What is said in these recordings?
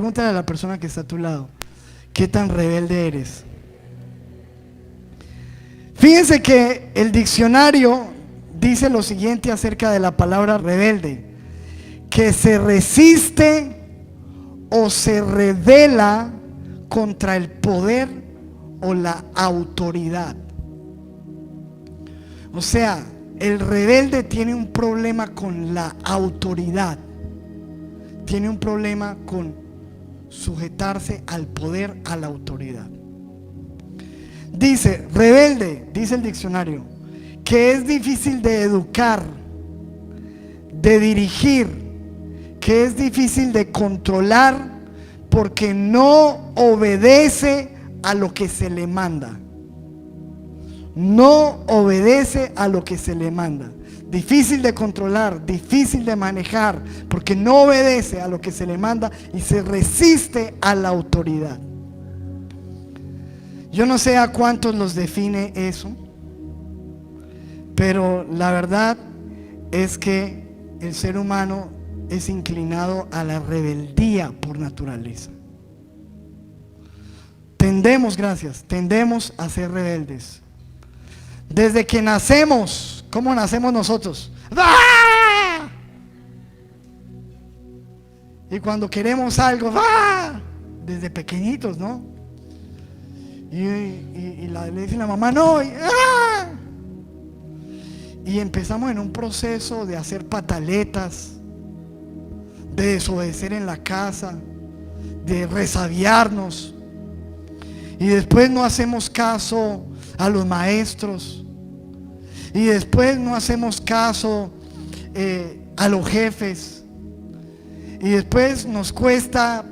pregúntale a la persona que está a tu lado, ¿qué tan rebelde eres? Fíjense que el diccionario dice lo siguiente acerca de la palabra rebelde: que se resiste o se rebela contra el poder o la autoridad. O sea, el rebelde tiene un problema con la autoridad, tiene un problema con sujetarse al poder, a la autoridad. Dice, rebelde, dice el diccionario, que es difícil de educar, de dirigir, que es difícil de controlar porque no obedece a lo que se le manda. No obedece a lo que se le manda. Difícil de controlar, difícil de manejar, porque no obedece a lo que se le manda y se resiste a la autoridad. Yo no sé a cuántos los define eso, pero la verdad es que el ser humano es inclinado a la rebeldía por naturaleza. Tendemos a ser rebeldes. Desde que nacemos, ¿cómo nacemos nosotros? ¡Ah! Y cuando queremos algo, ¡ah! Desde pequeñitos, ¿no? Y le dice la mamá, no, ¡ah! Y empezamos en un proceso de hacer pataletas, de desobedecer en la casa, de resabiarnos, y después no hacemos caso a los maestros, y después no hacemos caso a los jefes, y después nos cuesta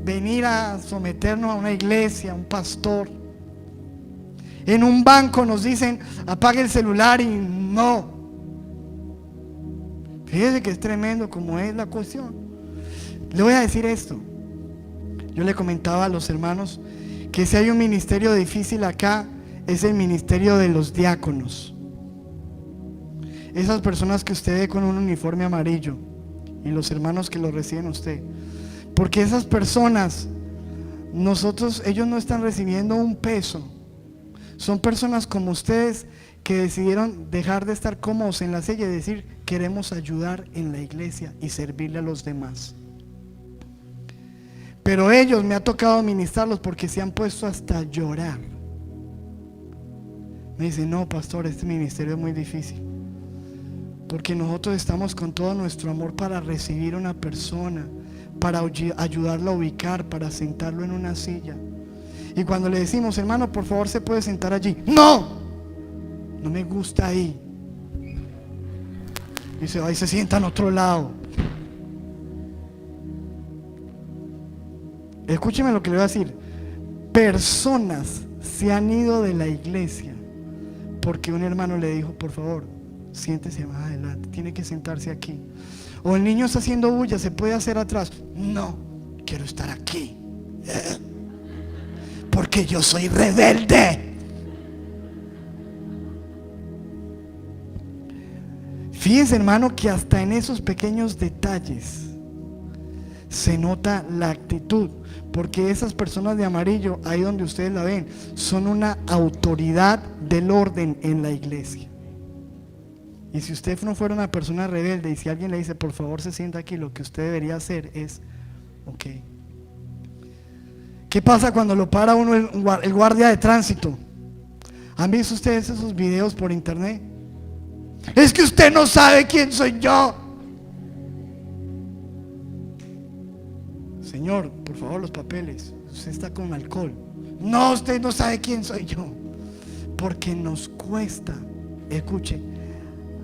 venir a someternos a una iglesia, a un pastor. En un banco nos dicen apague el celular y no. Fíjese que es tremendo como es la cuestión. Le voy a decir esto. Yo le comentaba a los hermanos que si hay un ministerio difícil acá, es el ministerio de los diáconos. Esas personas que usted ve con un uniforme amarillo y los hermanos que lo reciben a usted. Porque esas personas, ellos no están recibiendo un peso. Son personas como ustedes que decidieron dejar de estar cómodos en la silla y decir, queremos ayudar en la iglesia y servirle a los demás. Pero ellos me ha tocado ministrarlos porque se han puesto hasta a llorar. Me dicen, no, pastor, este ministerio es muy difícil. Porque nosotros estamos con todo nuestro amor para recibir a una persona, para ayudarla a ubicar, para sentarlo en una silla. Y cuando le decimos, hermano, por favor se puede sentar allí. No, no me gusta ahí. Y se va y se sienta en otro lado. Escúcheme lo que le voy a decir. Personas se han ido de la iglesia porque un hermano le dijo, por favor, siéntese más adelante, tiene que sentarse aquí. O el niño está haciendo bulla, se puede hacer atrás. No, quiero estar aquí porque yo soy rebelde. Fíjense, hermano, que hasta en esos pequeños detalles se nota la actitud, porque esas personas de amarillo, ahí donde ustedes la ven, son una autoridad del orden en la iglesia. Y si usted no fuera una persona rebelde y si alguien le dice por favor se sienta aquí, lo que usted debería hacer es ok. ¿Qué pasa cuando lo para uno el guardia de tránsito? ¿Han visto ustedes esos videos por internet? Es que usted no sabe quién soy yo. Señor, por favor, los papeles. Usted está con alcohol. No, usted no sabe quién soy yo. Porque nos cuesta, escuche,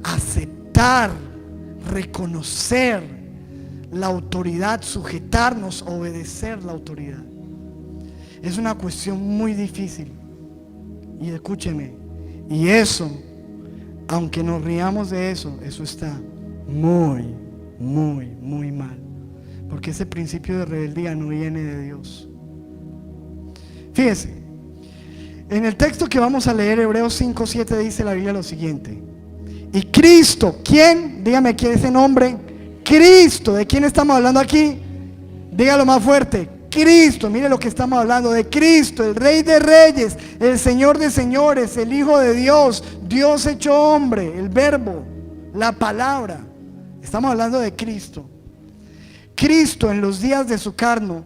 aceptar, reconocer la autoridad, sujetarnos, obedecer la autoridad. Es una cuestión muy difícil. Y escúcheme, y eso, aunque nos riamos de eso, eso está muy, muy, muy mal. Porque ese principio de rebeldía no viene de Dios. Fíjese, en el texto que vamos a leer, Hebreos 5:7, dice la Biblia lo siguiente. Y Cristo, ¿quién? Dígame quién es ese nombre. Cristo, ¿de quién estamos hablando aquí? Dígalo más fuerte. Cristo, mire lo que estamos hablando de Cristo, el Rey de Reyes, el Señor de Señores, el Hijo de Dios, Dios hecho hombre, el Verbo, la palabra. Estamos hablando de Cristo. Cristo en los días de su carne,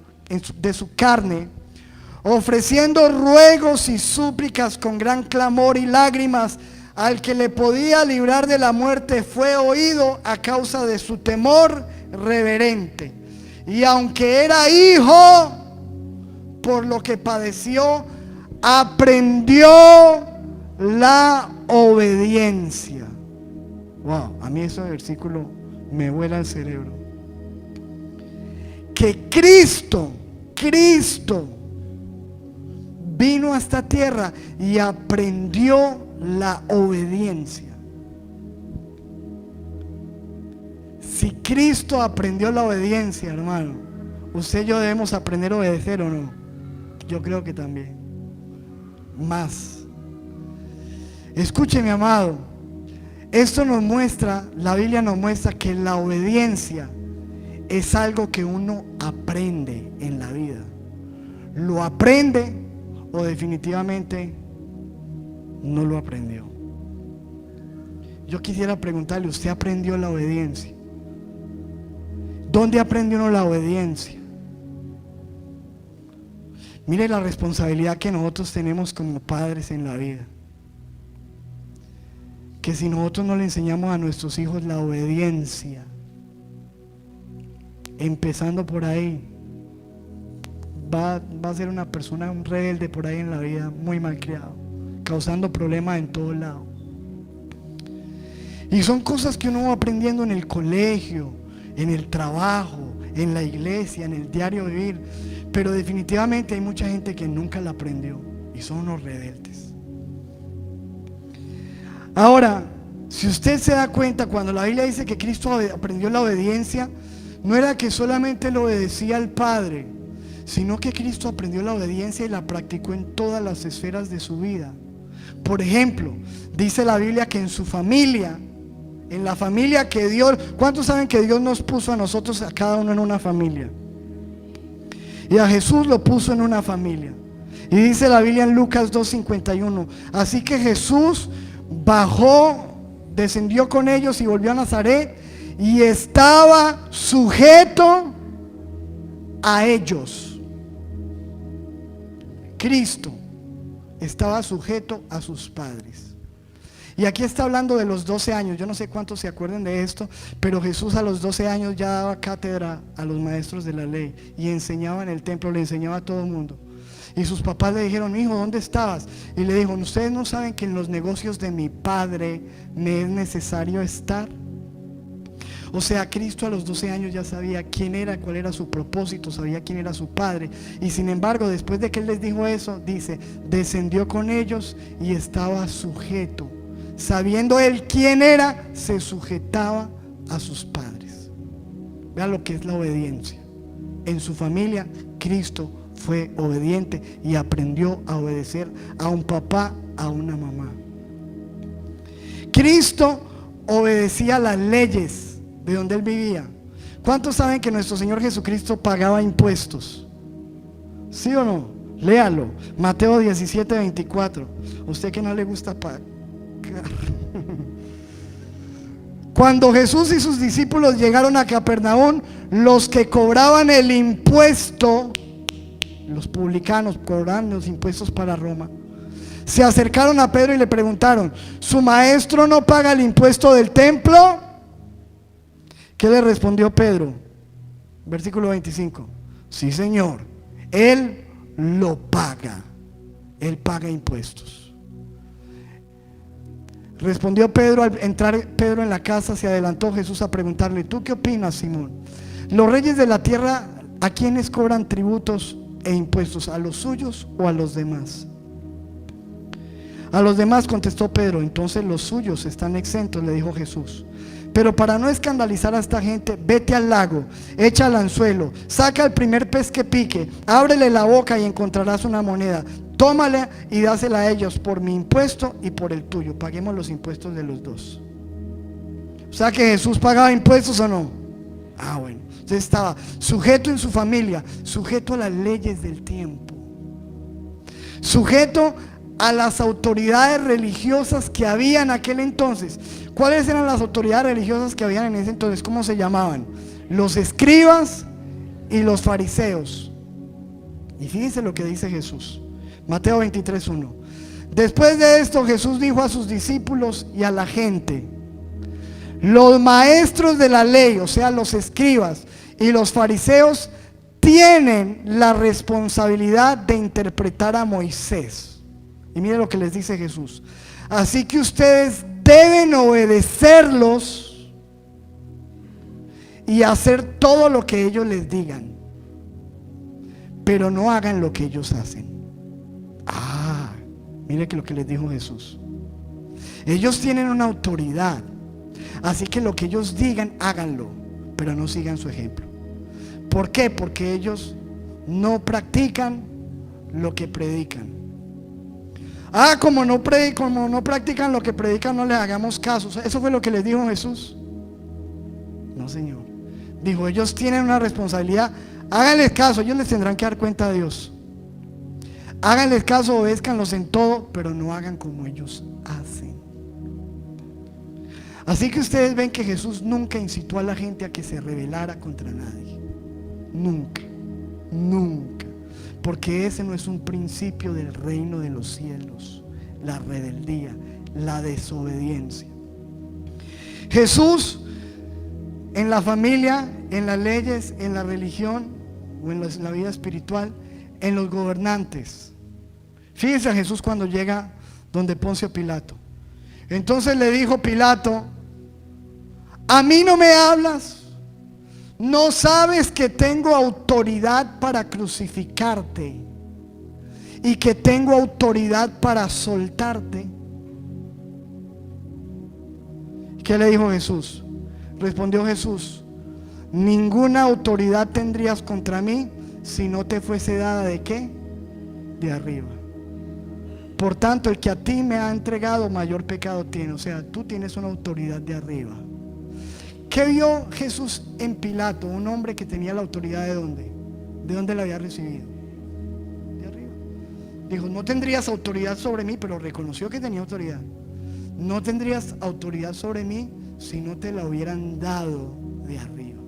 ofreciendo ruegos y súplicas con gran clamor y lágrimas al que le podía librar de la muerte, fue oído a causa de su temor reverente. Y aunque era hijo, por lo que padeció, aprendió la obediencia. Wow, a mí ese versículo me vuela el cerebro. Que Cristo vino a esta tierra y aprendió la obediencia. Si Cristo aprendió la obediencia, hermano, usted y yo debemos aprender a obedecer, ¿o no? Yo creo que también. Más. Escúcheme, amado. Esto nos muestra, la Biblia nos muestra que la obediencia es algo que uno aprende en la vida. Lo aprende o definitivamente no lo aprendió. Yo quisiera preguntarle, ¿usted aprendió la obediencia? ¿Dónde aprendió uno la obediencia? Mire la responsabilidad que nosotros tenemos como padres en la vida. Que si nosotros no le enseñamos a nuestros hijos la obediencia, empezando por ahí, va a ser una persona, un rebelde por ahí en la vida, muy mal criado, causando problemas en todo lado. Y son cosas que uno va aprendiendo en el colegio, en el trabajo, en la iglesia, en el diario vivir. Pero definitivamente hay mucha gente que nunca la aprendió y son unos rebeldes. Ahora, si usted se da cuenta, cuando la Biblia dice que Cristo aprendió la obediencia, no era que solamente le obedecía al Padre, sino que Cristo aprendió la obediencia y la practicó en todas las esferas de su vida. Por ejemplo, dice la Biblia que en su familia, en la familia que Dios, ¿cuántos saben que Dios nos puso a nosotros, a cada uno en una familia? Y a Jesús lo puso en una familia. Y dice la Biblia en Lucas 2:51, así que Jesús bajó, descendió con ellos y volvió a Nazaret y estaba sujeto a ellos. Cristo estaba sujeto a sus padres. Y aquí está hablando de los 12 años. Yo no sé cuántos se acuerdan de esto, pero Jesús a los 12 años ya daba cátedra a los maestros de la ley y enseñaba en el templo, le enseñaba a todo el mundo. Y sus papás le dijeron, hijo, ¿dónde estabas? Y le dijo, ¿ustedes no saben que en los negocios de mi padre me es necesario estar? O sea, Cristo a los 12 años ya sabía quién era, cuál era su propósito, sabía quién era su padre. Y sin embargo, después de que él les dijo eso, dice, descendió con ellos y estaba sujeto. Sabiendo él quién era, se sujetaba a sus padres. Vean lo que es la obediencia. En su familia, Cristo fue obediente y aprendió a obedecer a un papá, a una mamá. Cristo obedecía las leyes de donde él vivía. ¿Cuántos saben que nuestro Señor Jesucristo pagaba impuestos? ¿Sí o no? Léalo, Mateo 17:24. Usted que no le gusta pagar. Cuando Jesús y sus discípulos llegaron a Capernaum, los que cobraban el impuesto, los publicanos cobraban los impuestos para Roma, se acercaron a Pedro y le preguntaron, ¿su maestro no paga el impuesto del templo? ¿Qué le respondió Pedro? Versículo 25. Sí, Señor, él lo paga. Él paga impuestos. Respondió Pedro. Al entrar Pedro en la casa, se adelantó Jesús a preguntarle, ¿tú qué opinas, Simón? ¿Los reyes de la tierra a quiénes cobran tributos e impuestos? ¿A los suyos o a los demás? A los demás, contestó Pedro. Entonces los suyos están exentos, le dijo Jesús. Pero para no escandalizar a esta gente, vete al lago, echa el anzuelo, saca el primer pez que pique, ábrele la boca y encontrarás una moneda. Tómala y dásela a ellos por mi impuesto y por el tuyo. Paguemos los impuestos de los dos. O sea que Jesús pagaba impuestos, ¿o no? Ah, bueno. Usted estaba sujeto en su familia, sujeto a las leyes del tiempo, sujeto a las autoridades religiosas que había en aquel entonces. ¿Cuáles eran las autoridades religiosas que habían en ese entonces? ¿Cómo se llamaban? Los escribas y los fariseos. Y fíjense lo que dice Jesús, Mateo 23:1. Después de esto Jesús dijo a sus discípulos y a la gente: los maestros de la ley, o sea los escribas y los fariseos, tienen la responsabilidad de interpretar a Moisés. Y mire lo que les dice Jesús: así que ustedes deben obedecerlos y hacer todo lo que ellos les digan, pero no hagan lo que ellos hacen. Mire que lo que les dijo Jesús: ellos tienen una autoridad, así que lo que ellos digan, háganlo, pero no sigan su ejemplo. ¿Por qué? Porque ellos no practican lo que predican. Como no practican lo que predican, no les hagamos caso. Eso fue lo que les dijo Jesús. No, Señor. Dijo: ellos tienen una responsabilidad, háganles caso, ellos les tendrán que dar cuenta a Dios. Háganles caso, obézcanlos en todo, pero no hagan como ellos hacen. Así que ustedes ven que Jesús nunca incitó a la gente a que se rebelara contra nadie. Nunca, nunca. Porque ese no es un principio del reino de los cielos: la rebeldía, la desobediencia. Jesús, en la familia, en las leyes, en la religión o en la vida espiritual, en los gobernantes. Fíjense a Jesús cuando llega donde Poncio Pilato. Entonces le dijo Pilato: ¿a mí no me hablas? ¿No sabes que tengo autoridad para crucificarte y que tengo autoridad para soltarte? ¿Qué le dijo Jesús? Respondió Jesús: ninguna autoridad tendrías contra mí si no te fuese dada ¿de qué? De arriba. Por tanto, el que a ti me ha entregado, mayor pecado tiene. O sea, tú tienes una autoridad de arriba. ¿Qué vio Jesús en Pilato? Un hombre que tenía la autoridad ¿de dónde? ¿De dónde la había recibido? De arriba. Dijo: no tendrías autoridad sobre mí, pero reconoció que tenía autoridad. No tendrías autoridad sobre mí si no te la hubieran dado de arriba.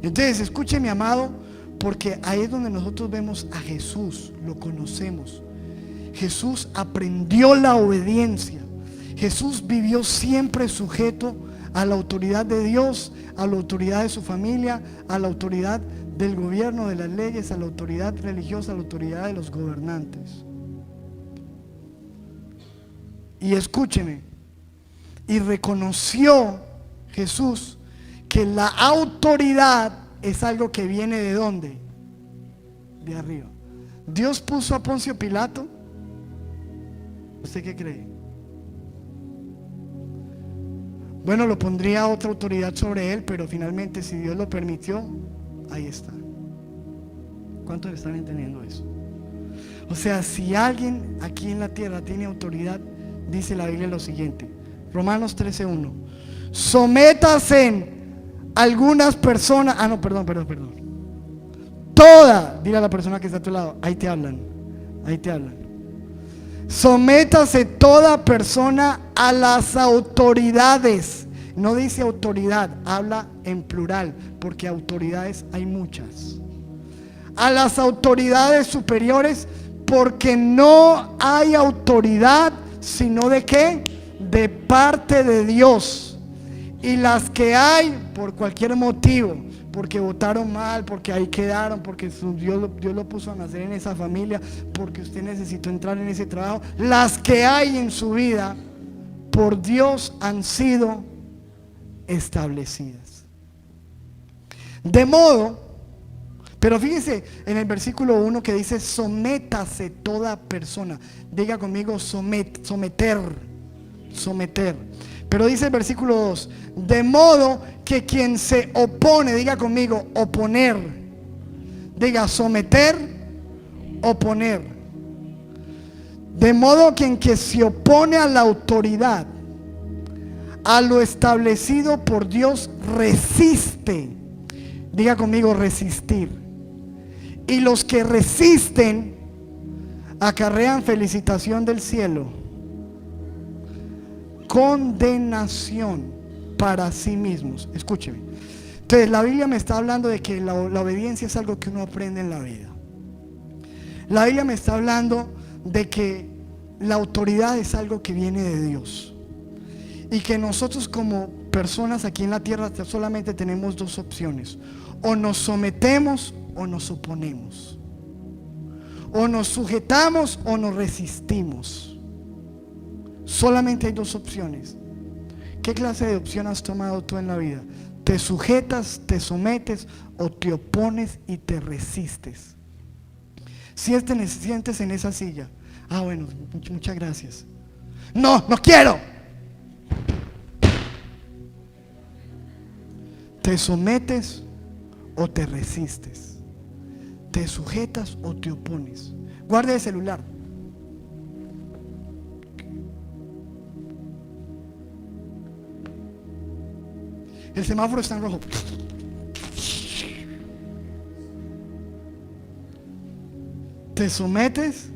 Entonces, escuche, mi amado, porque ahí es donde nosotros vemos a Jesús, lo conocemos. Jesús aprendió la obediencia. Jesús vivió siempre sujeto a la autoridad de Dios, a la autoridad de su familia, a la autoridad del gobierno, de las leyes, a la autoridad religiosa, a la autoridad de los gobernantes. Y escúcheme, y reconoció Jesús que la autoridad es algo que viene ¿de dónde? De arriba. Dios puso a Poncio Pilato. ¿Usted qué cree? Bueno, lo pondría otra autoridad sobre él, pero finalmente, si Dios lo permitió, ahí está. ¿Cuántos están entendiendo eso? O sea, si alguien aquí en la tierra tiene autoridad, dice la Biblia lo siguiente: Romanos 13:1. Sométase algunas personas. Perdón. Dile a la persona que está a tu lado: ahí te hablan. Sométase toda persona a las autoridades. No dice autoridad, habla en plural, porque autoridades hay muchas. A las autoridades superiores, porque no hay autoridad sino ¿de qué? De parte de Dios. Y las que hay por cualquier motivo, porque votaron mal, porque ahí quedaron, porque Dios lo puso a nacer en esa familia, porque usted necesitó entrar en ese trabajo, las que hay en su vida por Dios han sido establecidas. De modo, pero fíjese en el versículo 1 que dice: sométase toda persona. Diga conmigo: someter. Pero dice el versículo 2: de modo que quien se opone, diga conmigo: oponer. Diga: someter, oponer. De modo que quien se opone a la autoridad, a lo establecido por Dios, resiste Diga conmigo, resistir. Y los que resisten acarrean felicitación del cielo, condenación para sí mismos. Escúcheme. Entonces la Biblia me está hablando de que la obediencia es algo que uno aprende en la vida. La Biblia me está hablando de que la autoridad es algo que viene de Dios. Y que nosotros como personas aquí en la tierra solamente tenemos dos opciones: o nos sometemos o nos oponemos, o nos sujetamos o nos resistimos. Solamente hay dos opciones. ¿Qué clase de opción has tomado tú en la vida? ¿Te sujetas, te sometes o te opones y te resistes? Si te sientes en esa silla, bueno, muchas gracias. No quiero. ¿Te sometes o te resistes? ¿Te sujetas o te opones? Guarde el celular. El semáforo está en rojo. ¿Te sometes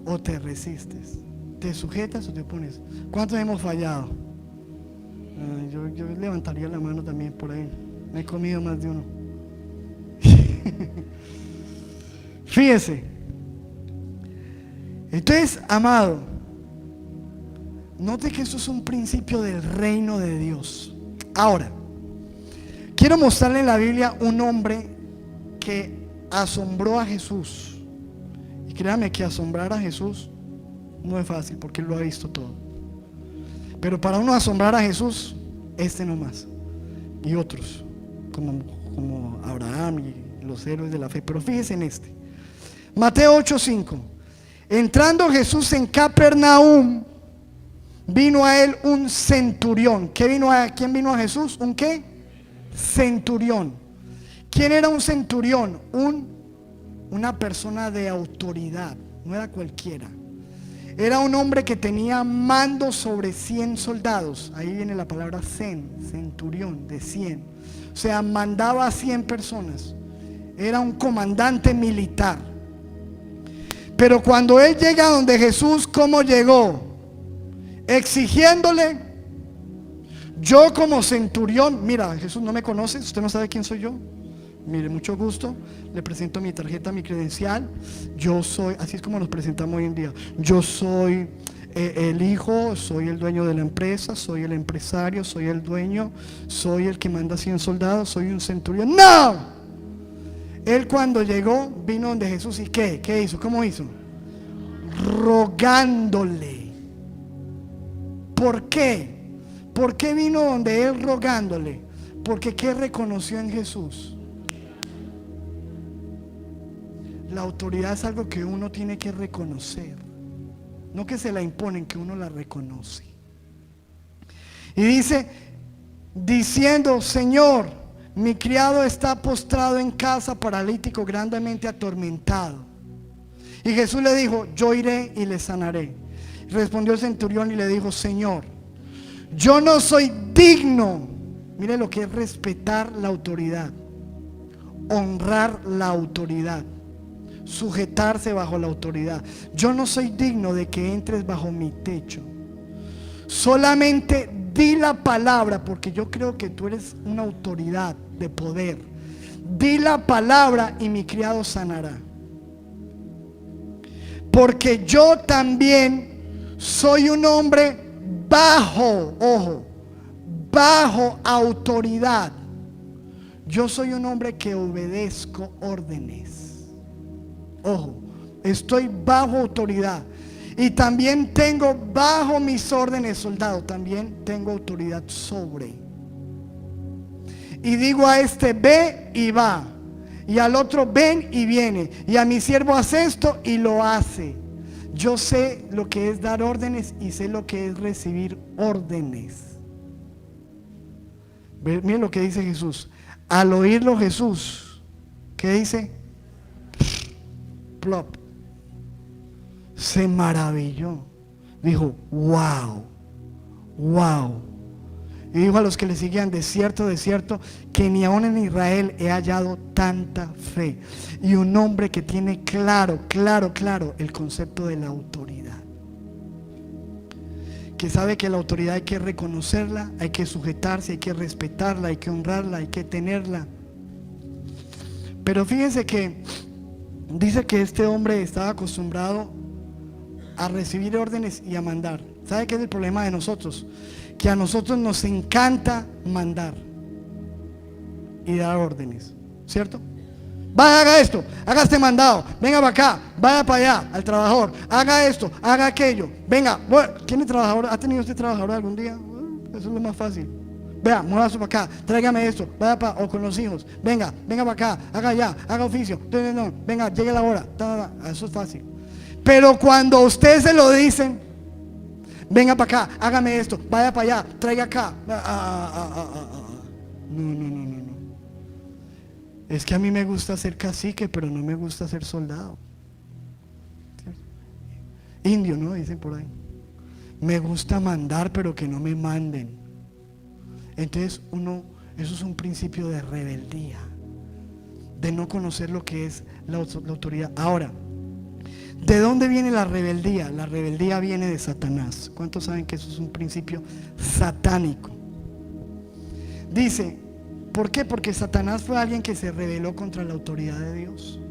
o te resistes? ¿Te sujetas o te opones? ¿Cuántos hemos fallado? Yo levantaría la mano también por ahí. Me he comido más de uno. Fíjese. Entonces, amado, note que eso es un principio del reino de Dios. Ahora, quiero mostrarle en la Biblia un hombre que asombró a Jesús. Y créame que asombrar a Jesús no es fácil, porque Él lo ha visto todo. Pero para uno asombrar a Jesús, nomás, y otros como Abraham y los héroes de la fe. Pero fíjese en este Mateo 8:5. Entrando Jesús en Capernaum, vino a él un centurión. ¿Quién vino a Jesús? ¿Un qué? Centurión. ¿Quién era un centurión? Una persona de autoridad. No era cualquiera. Era un hombre que tenía mando sobre 100 soldados. Ahí viene la palabra centurión, de 100. O sea, mandaba a 100 personas. Era un comandante militar. Pero cuando él llega donde Jesús, ¿cómo llegó? Exigiéndole. Yo como centurión, mira, Jesús, no me conoce, usted no sabe quién soy yo. Mire, mucho gusto, le presento mi tarjeta, mi credencial. Yo soy, así es como nos presentamos hoy en día. Yo soy el hijo, soy el dueño de la empresa, soy el empresario, soy el dueño, soy el que manda 100 soldados, soy un centurión. ¡No! Él cuando llegó, vino donde Jesús y ¿qué hizo? ¿Cómo hizo? Rogándole. ¿Por qué? ¿Por qué vino donde él rogándole? Porque ¿qué reconoció en Jesús? La autoridad es algo que uno tiene que reconocer, no que se la imponen, que uno la reconoce. Y dice, diciendo: Señor, mi criado está postrado en casa, paralítico, grandemente atormentado. Y Jesús le dijo: yo iré y le sanaré. Respondió el centurión y le dijo: Señor, yo no soy digno. Mire lo que es respetar la autoridad, honrar la autoridad, sujetarse bajo la autoridad. Yo no soy digno de que entres bajo mi techo. Solamente di la palabra, porque yo creo que tú eres una autoridad de poder. Di la palabra y mi criado sanará. Porque yo también soy un hombre bajo autoridad. Yo soy un hombre que obedezco órdenes. Ojo, estoy bajo autoridad. Y también tengo bajo mis órdenes soldados. También tengo autoridad sobre. Y digo a este: ve y va. Y al otro: ven y viene. Y a mi siervo: haz esto, y lo hace. Yo sé lo que es dar órdenes y sé lo que es recibir órdenes. Miren lo que dice Jesús. Al oírlo Jesús, ¿qué dice? Plop. Se maravilló. Dijo: wow. Y dijo a los que le seguían: de cierto, que ni aún en Israel he hallado tanta fe. Y un hombre que tiene claro el concepto de la autoridad. Que sabe que la autoridad hay que reconocerla, hay que sujetarse, hay que respetarla, hay que honrarla, hay que tenerla. Pero fíjense que dice que este hombre estaba acostumbrado a recibir órdenes y a mandar. ¿Sabe qué es el problema de nosotros? Que a nosotros nos encanta mandar y dar órdenes, ¿cierto? Vaya, haga esto, haga este mandado, venga para acá, vaya para allá al trabajador, haga esto, haga aquello, venga. Bueno, ¿quién es trabajador? ¿Ha tenido usted trabajador algún día? Eso es lo más fácil. Vea, muévase para acá, tráigame esto, vaya para, o con los hijos, venga para acá, haga allá, haga oficio, no, venga, llegue la hora, eso es fácil. Pero cuando a usted se lo dicen: venga para acá, hágame esto, vaya para allá, traiga acá. No. Es que a mí me gusta ser cacique, pero no me gusta ser soldado. Indio, ¿no? Dicen por ahí. Me gusta mandar, pero que no me manden. Entonces eso es un principio de rebeldía, de no conocer lo que es la autoridad. Ahora, ¿de dónde viene la rebeldía? La rebeldía viene de Satanás. ¿Cuántos saben que eso es un principio satánico? Dice, ¿por qué? Porque Satanás fue alguien que se rebeló contra la autoridad de Dios.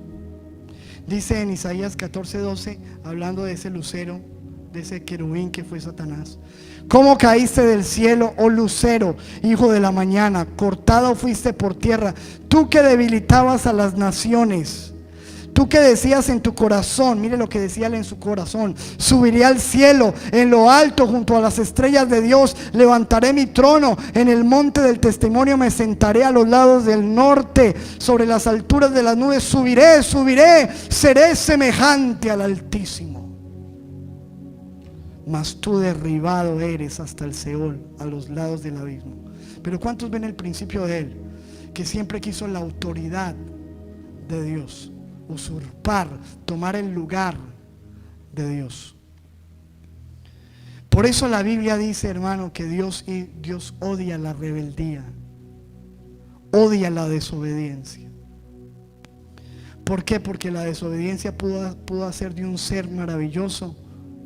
Dice en Isaías 14:12, hablando de ese lucero, de ese querubín que fue Satanás: ¿cómo caíste del cielo, oh lucero, hijo de la mañana? Cortado fuiste por tierra, tú que debilitabas a las naciones. Tú que decías en tu corazón, mire lo que decía él en su corazón: subiré al cielo, en lo alto, junto a las estrellas de Dios, levantaré mi trono, en el monte del testimonio me sentaré a los lados del norte, sobre las alturas de las nubes subiré, seré semejante al Altísimo. Mas tú derribado eres hasta el Seol, a los lados del abismo. Pero ¿cuántos ven el principio de él? Que siempre quiso la autoridad de Dios, usurpar, tomar el lugar de Dios. Por eso la Biblia dice, hermano, que Dios odia la rebeldía, odia la desobediencia. ¿Por qué? Porque la desobediencia pudo hacer de un ser maravilloso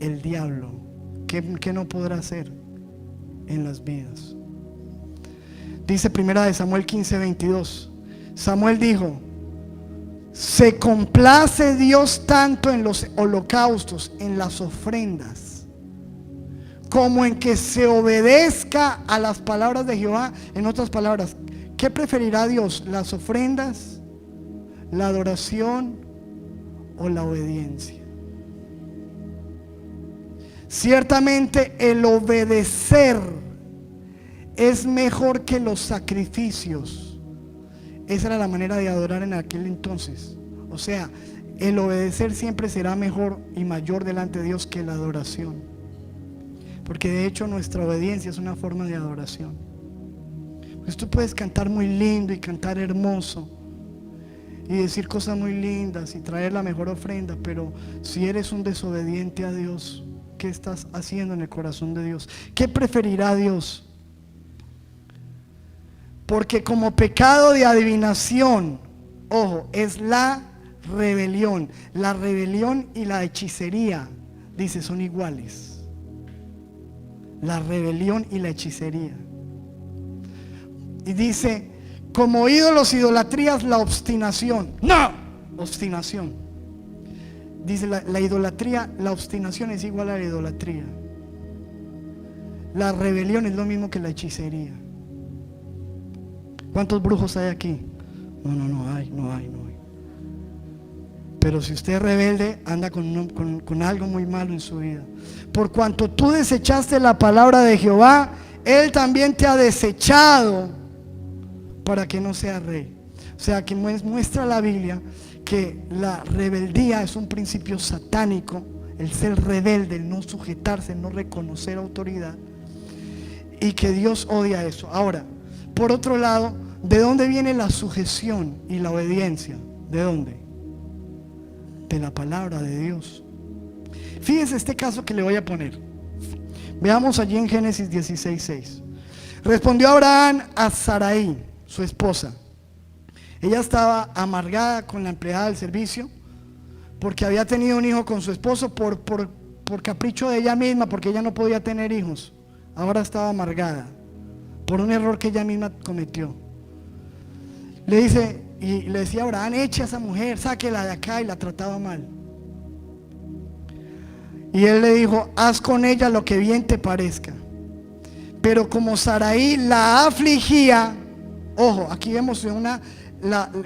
el diablo. ¿Qué no podrá hacer en las vidas? Dice 1 Samuel 15:22. Samuel dijo: se complace Dios tanto en los holocaustos, en las ofrendas, como en que se obedezca a las palabras de Jehová. En otras palabras, ¿qué preferirá Dios? ¿Las ofrendas, la adoración o la obediencia? Ciertamente el obedecer es mejor que los sacrificios. Esa era la manera de adorar en aquel entonces. O sea, el obedecer siempre será mejor y mayor delante de Dios que la adoración. Porque de hecho nuestra obediencia es una forma de adoración. Pues tú puedes cantar muy lindo y cantar hermoso y decir cosas muy lindas y traer la mejor ofrenda, pero si eres un desobediente a Dios, ¿qué estás haciendo en el corazón de Dios? ¿Qué preferirá Dios? Porque como pecado de adivinación, ojo, es la rebelión. La rebelión y la hechicería, dice, son iguales. La rebelión y la hechicería. Y dice, como ídolos, idolatrías, la obstinación. ¡No! Obstinación. Dice la idolatría, la obstinación es igual a la idolatría. La rebelión es lo mismo que la hechicería. ¿Cuántos brujos hay aquí? No hay. Pero si usted es rebelde, anda con algo muy malo en su vida. Por cuanto tú desechaste la palabra de Jehová, Él también te ha desechado para que no seas rey. O sea que muestra la Biblia que la rebeldía es un principio satánico. El ser rebelde, el no sujetarse, el no reconocer autoridad, y que Dios odia eso. Ahora, por otro lado, ¿de dónde viene la sujeción y la obediencia? ¿De dónde? De la palabra de Dios. Fíjese este caso que le voy a poner. Veamos allí en Génesis 16:6. Respondió Abraham a Sarai, su esposa. Ella estaba amargada con la empleada del servicio porque había tenido un hijo con su esposo por capricho de ella misma, porque ella no podía tener hijos. Ahora estaba amargada por un error que ella misma cometió. Le dice, y le decía a Abraham: eche a esa mujer, sáquela de acá, y la trataba mal. Y él le dijo: haz con ella lo que bien te parezca. Pero como Sarai la afligía, ojo, aquí vemos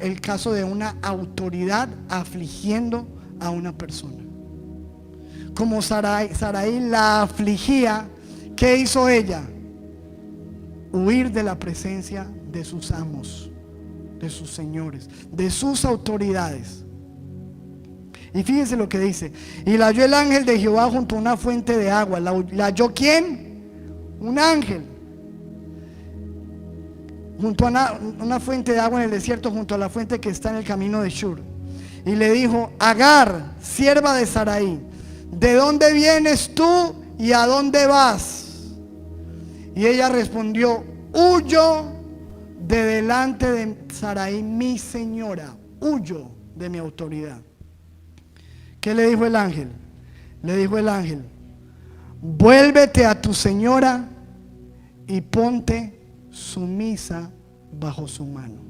el caso de una autoridad afligiendo a una persona. Como Sarai la afligía, ¿qué hizo ella? Huir de la presencia de sus amos, de sus señores, de sus autoridades. Y fíjense lo que dice: y la halló el ángel de Jehová junto a una fuente de agua. ¿La halló quién? Un ángel. Junto a una fuente de agua en el desierto, junto a la fuente que está en el camino de Shur. Y le dijo: Agar, sierva de Sarai, ¿de dónde vienes tú y a dónde vas? Y ella respondió: huyo de delante de Sarai, mi señora, huyo de mi autoridad. ¿Qué le dijo el ángel? Le dijo el ángel: vuélvete a tu señora y ponte sumisa bajo su mano.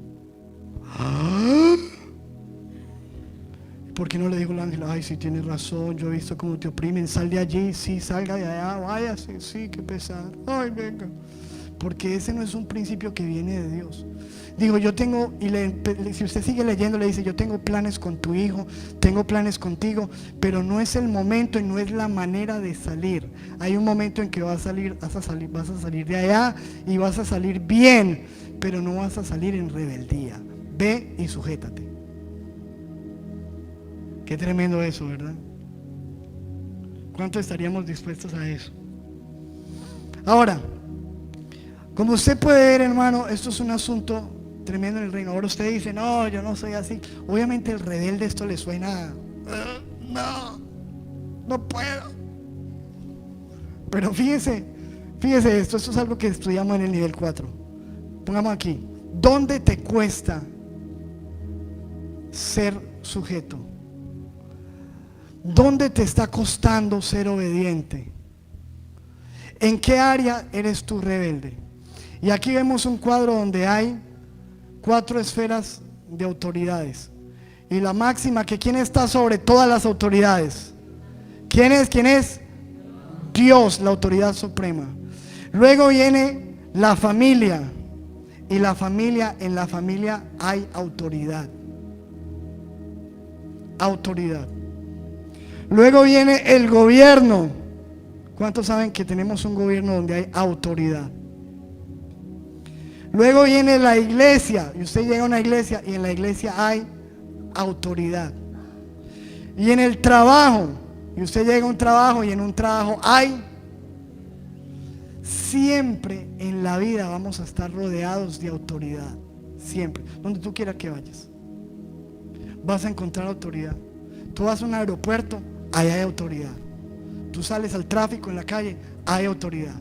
¿Por qué no le dijo el ángel: ay, sí, tienes razón, yo he visto cómo te oprimen, sal de allí, sí, salga de allá, váyase, sí, qué pesar, ay, venga? Porque ese no es un principio que viene de Dios. Digo, yo tengo, si usted sigue leyendo, le dice: yo tengo planes con tu hijo, tengo planes contigo, pero no es el momento y no es la manera de salir. Hay un momento en que vas a salir de allá y vas a salir bien, pero no vas a salir en rebeldía. Ve y sujétate. Qué tremendo eso, ¿verdad? ¿Cuánto estaríamos dispuestos a eso? Ahora, como usted puede ver, hermano, esto es un asunto tremendo en el reino. Ahora usted dice: no, yo no soy así. Obviamente el rebelde esto le suena: no puedo. Pero fíjese esto es algo que estudiamos en el nivel 4. Pongamos aquí: ¿dónde te cuesta ser sujeto? ¿Dónde te está costando ser obediente? ¿En qué área eres tú rebelde? Y aquí vemos un cuadro donde hay 4 esferas de autoridades. Y la máxima, que ¿quién está sobre todas las autoridades? ¿Quién es? Dios, la autoridad suprema. Luego viene la familia. Y en la familia hay autoridad. Autoridad. Luego viene el gobierno. ¿Cuántos saben que tenemos un gobierno donde hay autoridad? Luego viene la iglesia, y usted llega a una iglesia y en la iglesia hay autoridad. Y en el trabajo, y usted llega a un trabajo y en un trabajo hay. Siempre en la vida vamos a estar rodeados de autoridad. Siempre, donde tú quieras que vayas, vas a encontrar autoridad. Tú vas a un aeropuerto, ahí hay autoridad. Tú sales al tráfico en la calle, hay autoridad.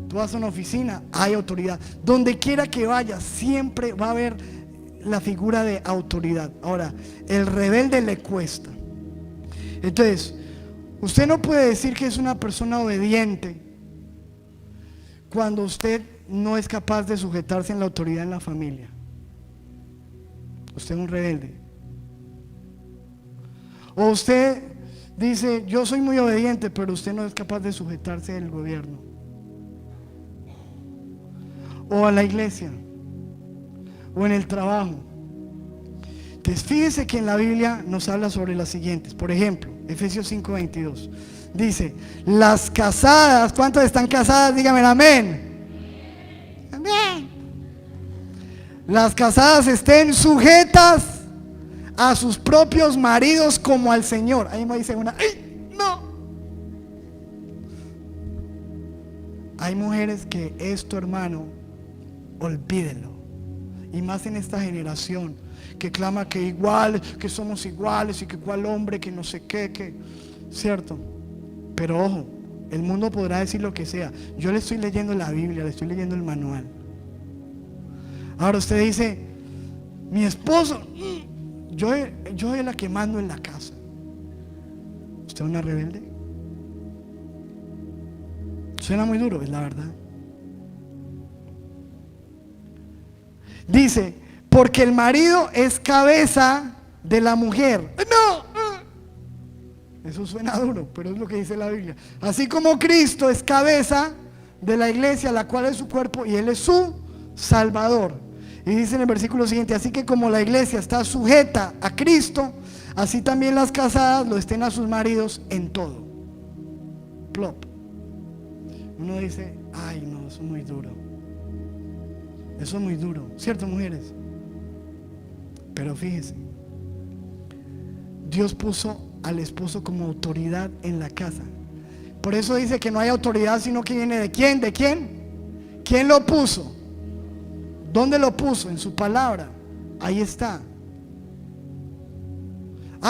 Tú vas a una oficina, hay autoridad. Donde quiera que vayas, siempre va a haber la figura de autoridad. Ahora, el rebelde le cuesta. Entonces, usted no puede decir que es una persona obediente cuando usted no es capaz de sujetarse en la autoridad en la familia. Usted es un rebelde. O usted dice: yo soy muy obediente, pero usted no es capaz de sujetarse al gobierno o a la iglesia o en el trabajo. Entonces fíjese que en la Biblia nos habla sobre las siguientes. Por ejemplo, Efesios 5:22 dice: las casadas, ¿cuántas están casadas? Dígame amén. Amén. Las casadas estén sujetas a sus propios maridos como al Señor. Ahí me dice una: ¡ay, no! Hay mujeres que esto, hermano, olvídenlo. Y más en esta generación que clama que igual, que somos iguales y que cuál hombre, que no sé qué, que, ¿cierto? Pero ojo, El mundo podrá decir lo que sea. Yo le estoy leyendo la Biblia, le estoy leyendo el manual. Ahora usted dice, mi esposo, yo soy la que mando en la casa. ¿Usted es una rebelde? Suena muy duro, es la verdad. Dice, porque el marido es cabeza de la mujer. No, eso suena duro, pero es lo que dice la Biblia. Así como Cristo es cabeza de la iglesia, la cual es su cuerpo, y Él es su Salvador. Y dice en el versículo siguiente, así que como la iglesia está sujeta a Cristo, así también las casadas lo estén a sus maridos en todo. Plop. Uno dice, ay no, eso es muy duro. Eso es muy duro, ¿cierto, mujeres? Pero fíjese, Dios puso al esposo como autoridad en la casa. Por eso dice que no hay autoridad sino que viene de quién, ¿de quién? ¿Quién lo puso? ¿Dónde lo puso? En su palabra. Ahí está.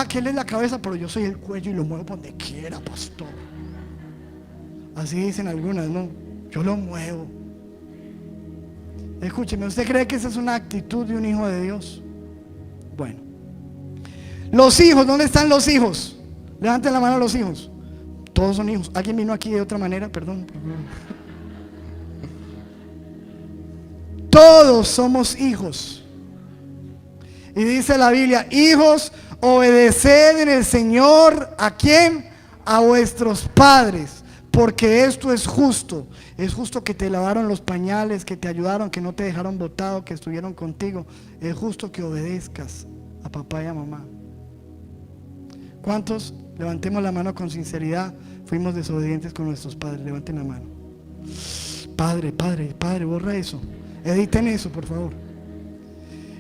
Que Él es la cabeza, pero yo soy el cuello y lo muevo por donde quiera, pastor. Así dicen algunas, ¿no? Yo lo muevo. Escúcheme, ¿usted cree que esa es una actitud de un hijo de Dios? Bueno, los hijos, ¿dónde están los hijos? Levanten la mano a los hijos. Todos son hijos. ¿Alguien vino aquí de otra manera? Perdón. Todos somos hijos. Y dice la Biblia, hijos, obedeced en el Señor. ¿A quién? A vuestros padres, porque esto es justo. Es justo que te lavaron los pañales, que te ayudaron, que no te dejaron botado, que estuvieron contigo. Es justo que obedezcas a papá y a mamá. ¿Cuántos, levantemos la mano con sinceridad, fuimos desobedientes con nuestros padres? Levanten la mano. Padre, borra eso. Editen eso, por favor.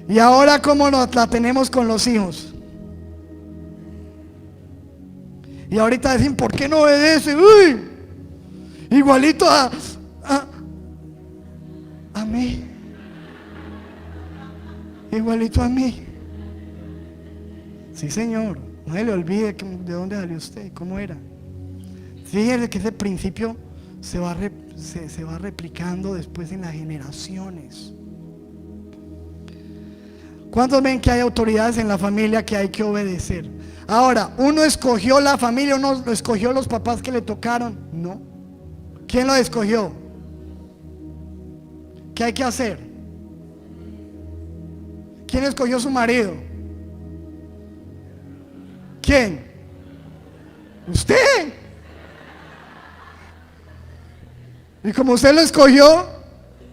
Y ahora, ¿cómo la tenemos con los hijos? Y ahorita decimos, ¿por qué no obedece? Uy, igualito a mí. Igualito a mí. Sí, Señor. No se le olvide de dónde salió usted, cómo era. Fíjese que ese principio se va replicando después en las generaciones. ¿Cuántos ven que hay autoridades en la familia que hay que obedecer? Ahora, ¿uno escogió la familia? ¿Uno lo escogió los papás que le tocaron? No. ¿Quién lo escogió? ¿Qué hay que hacer? ¿Quién escogió su marido? ¿Quién? ¿Usted? Y como usted lo escogió,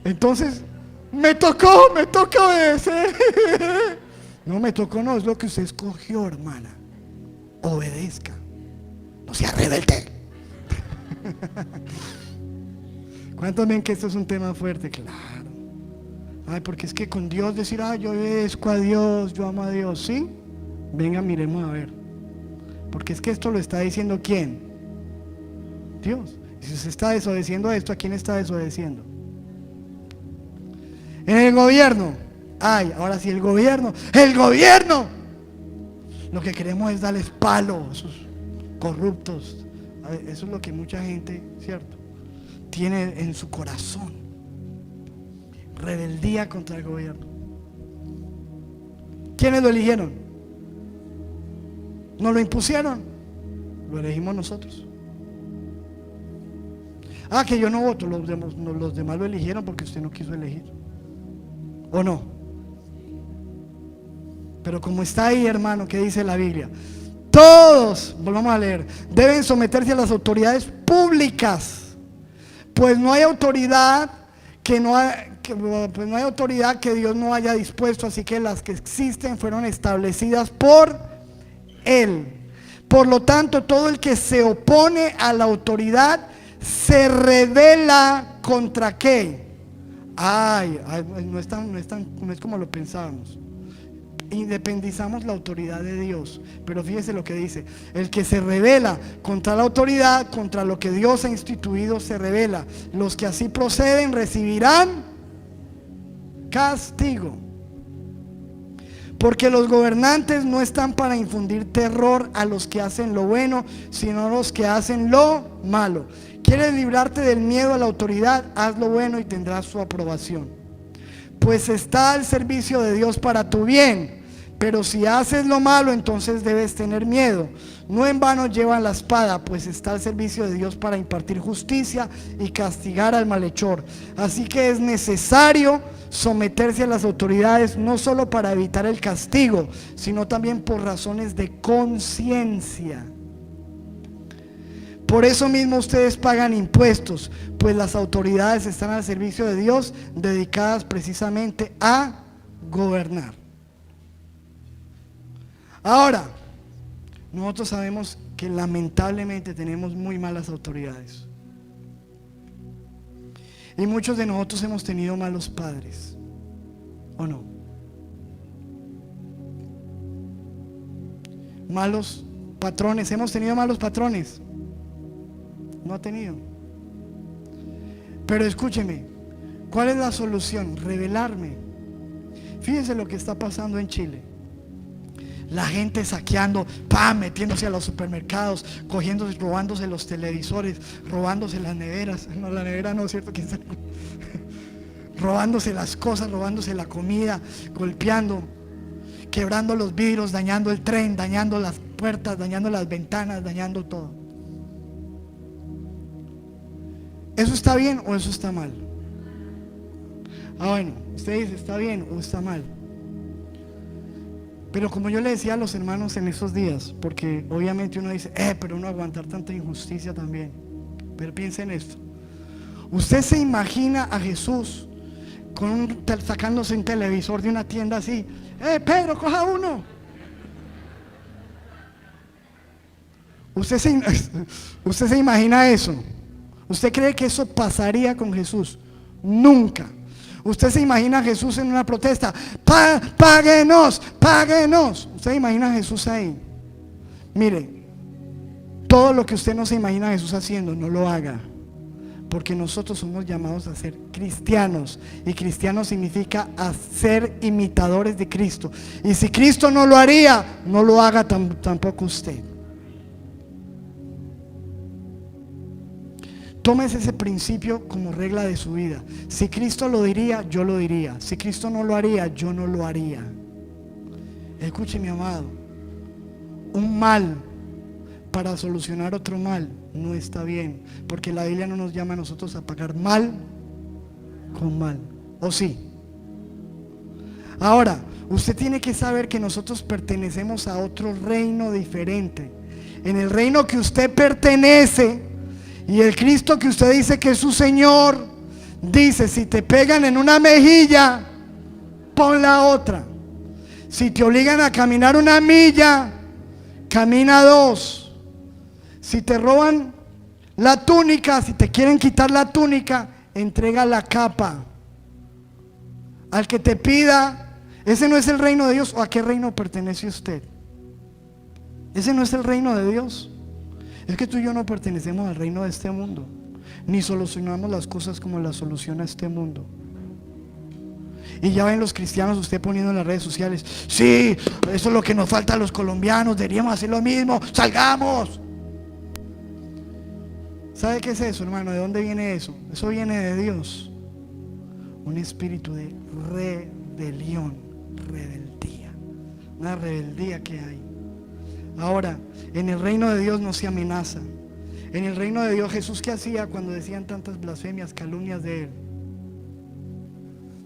entonces me toca obedecer. No me tocó, no, es lo que usted escogió, hermana. Obedezca, no sea rebelde. ¿Cuántos ven que esto es un tema fuerte? Claro. Ay, porque es que con Dios decir, yo obedezco a Dios, yo amo a Dios, ¿sí? Venga, miremos a ver. Porque es que esto lo está diciendo ¿quién? Dios. Y si usted está desobedeciendo esto, ¿a quién está desobedeciendo? En el gobierno. Ahora sí, el gobierno. Lo que queremos es darles palo a esos corruptos. Eso es lo que mucha gente, ¿cierto?, tiene en su corazón. Rebeldía contra el gobierno. ¿Quiénes lo eligieron? ¿Nos lo impusieron? Lo elegimos nosotros. Que yo no voto, los demás lo eligieron porque usted no quiso elegir. ¿O no? Pero como está ahí, hermano, ¿qué dice la Biblia? Todos, volvamos a leer, deben someterse a las autoridades públicas, pues no hay autoridad que Dios no haya dispuesto, así que las que existen fueron establecidas por Él. Por lo tanto, todo el que se opone a la autoridad se rebela contra ¿qué? No es como lo pensábamos. Independizamos la autoridad de Dios. Pero fíjese lo que dice: el que se rebela contra la autoridad, contra lo que Dios ha instituido, se rebela. Los que así proceden recibirán castigo. Porque los gobernantes no están para infundir terror a los que hacen lo bueno, sino a los que hacen lo malo. ¿Quieres librarte del miedo a la autoridad? Haz lo bueno y tendrás su aprobación. Pues está al servicio de Dios para tu bien. Pero si haces lo malo, entonces debes tener miedo. No en vano llevan la espada, pues está al servicio de Dios para impartir justicia y castigar al malhechor. Así que es necesario someterse a las autoridades, no solo para evitar el castigo, sino también por razones de conciencia. Por eso mismo ustedes pagan impuestos, pues las autoridades están al servicio de Dios, dedicadas precisamente a gobernar. Ahora, nosotros sabemos que lamentablemente tenemos muy malas autoridades. Y muchos de nosotros hemos tenido malos padres, ¿o no? Malos patrones, hemos tenido malos patrones. No ha tenido. Pero escúcheme, ¿cuál es la solución? Rebelarme. Fíjense lo que está pasando en Chile. La gente saqueando, metiéndose a los supermercados, cogiéndose, robándose los televisores, robándose las neveras. No, la nevera no, ¿cierto? Robándose las cosas, robándose la comida, golpeando, quebrando los vidrios, dañando el tren, dañando las puertas, dañando las ventanas, dañando todo. ¿Eso está bien o eso está mal? Bueno, usted dice, ¿está bien o está mal? Pero como yo le decía a los hermanos en esos días, porque obviamente uno dice, pero uno aguantar tanta injusticia también. Pero piensa en esto. Usted se imagina a Jesús sacándose un televisor de una tienda así, Pedro, coja uno. Usted se imagina eso. ¿Usted cree que eso pasaría con Jesús? Nunca. Usted se imagina a Jesús en una protesta, páguenos, páguenos. Usted imagina a Jesús ahí. Mire, todo lo que usted no se imagina a Jesús haciendo, no lo haga. Porque nosotros somos llamados a ser cristianos. Y cristiano significa a ser imitadores de Cristo. Y si Cristo no lo haría, no lo haga tampoco usted. Tómese ese principio como regla de su vida. Si Cristo lo diría, yo lo diría. Si Cristo no lo haría, yo no lo haría. Escuche, mi amado, un mal para solucionar otro mal no está bien, porque la Biblia no nos llama a nosotros a pagar mal con mal, ¿o sí? Ahora, usted tiene que saber que nosotros pertenecemos a otro reino diferente. En el reino que usted pertenece, y el Cristo que usted dice que es su Señor, dice, si te pegan en una mejilla, pon la otra. Si te obligan a caminar una milla, camina 2. Si te roban la túnica, si te quieren quitar la túnica, entrega la capa al que te pida. Ese no es el reino de Dios. ¿O a qué reino pertenece usted? Ese no es el reino de Dios. Es que tú y yo no pertenecemos al reino de este mundo, ni solucionamos las cosas como las soluciona este mundo. Y ya ven los cristianos usted poniendo en las redes sociales, sí, eso es lo que nos falta a los colombianos, deberíamos hacer lo mismo, salgamos. ¿Sabe qué es eso, hermano? ¿De dónde viene eso? Eso viene de Dios. Un espíritu de rebelión, rebeldía, una rebeldía que hay. Ahora, en el reino de Dios no se amenaza. En el reino de Dios, Jesús, ¿qué hacía cuando decían tantas blasfemias, calumnias de Él?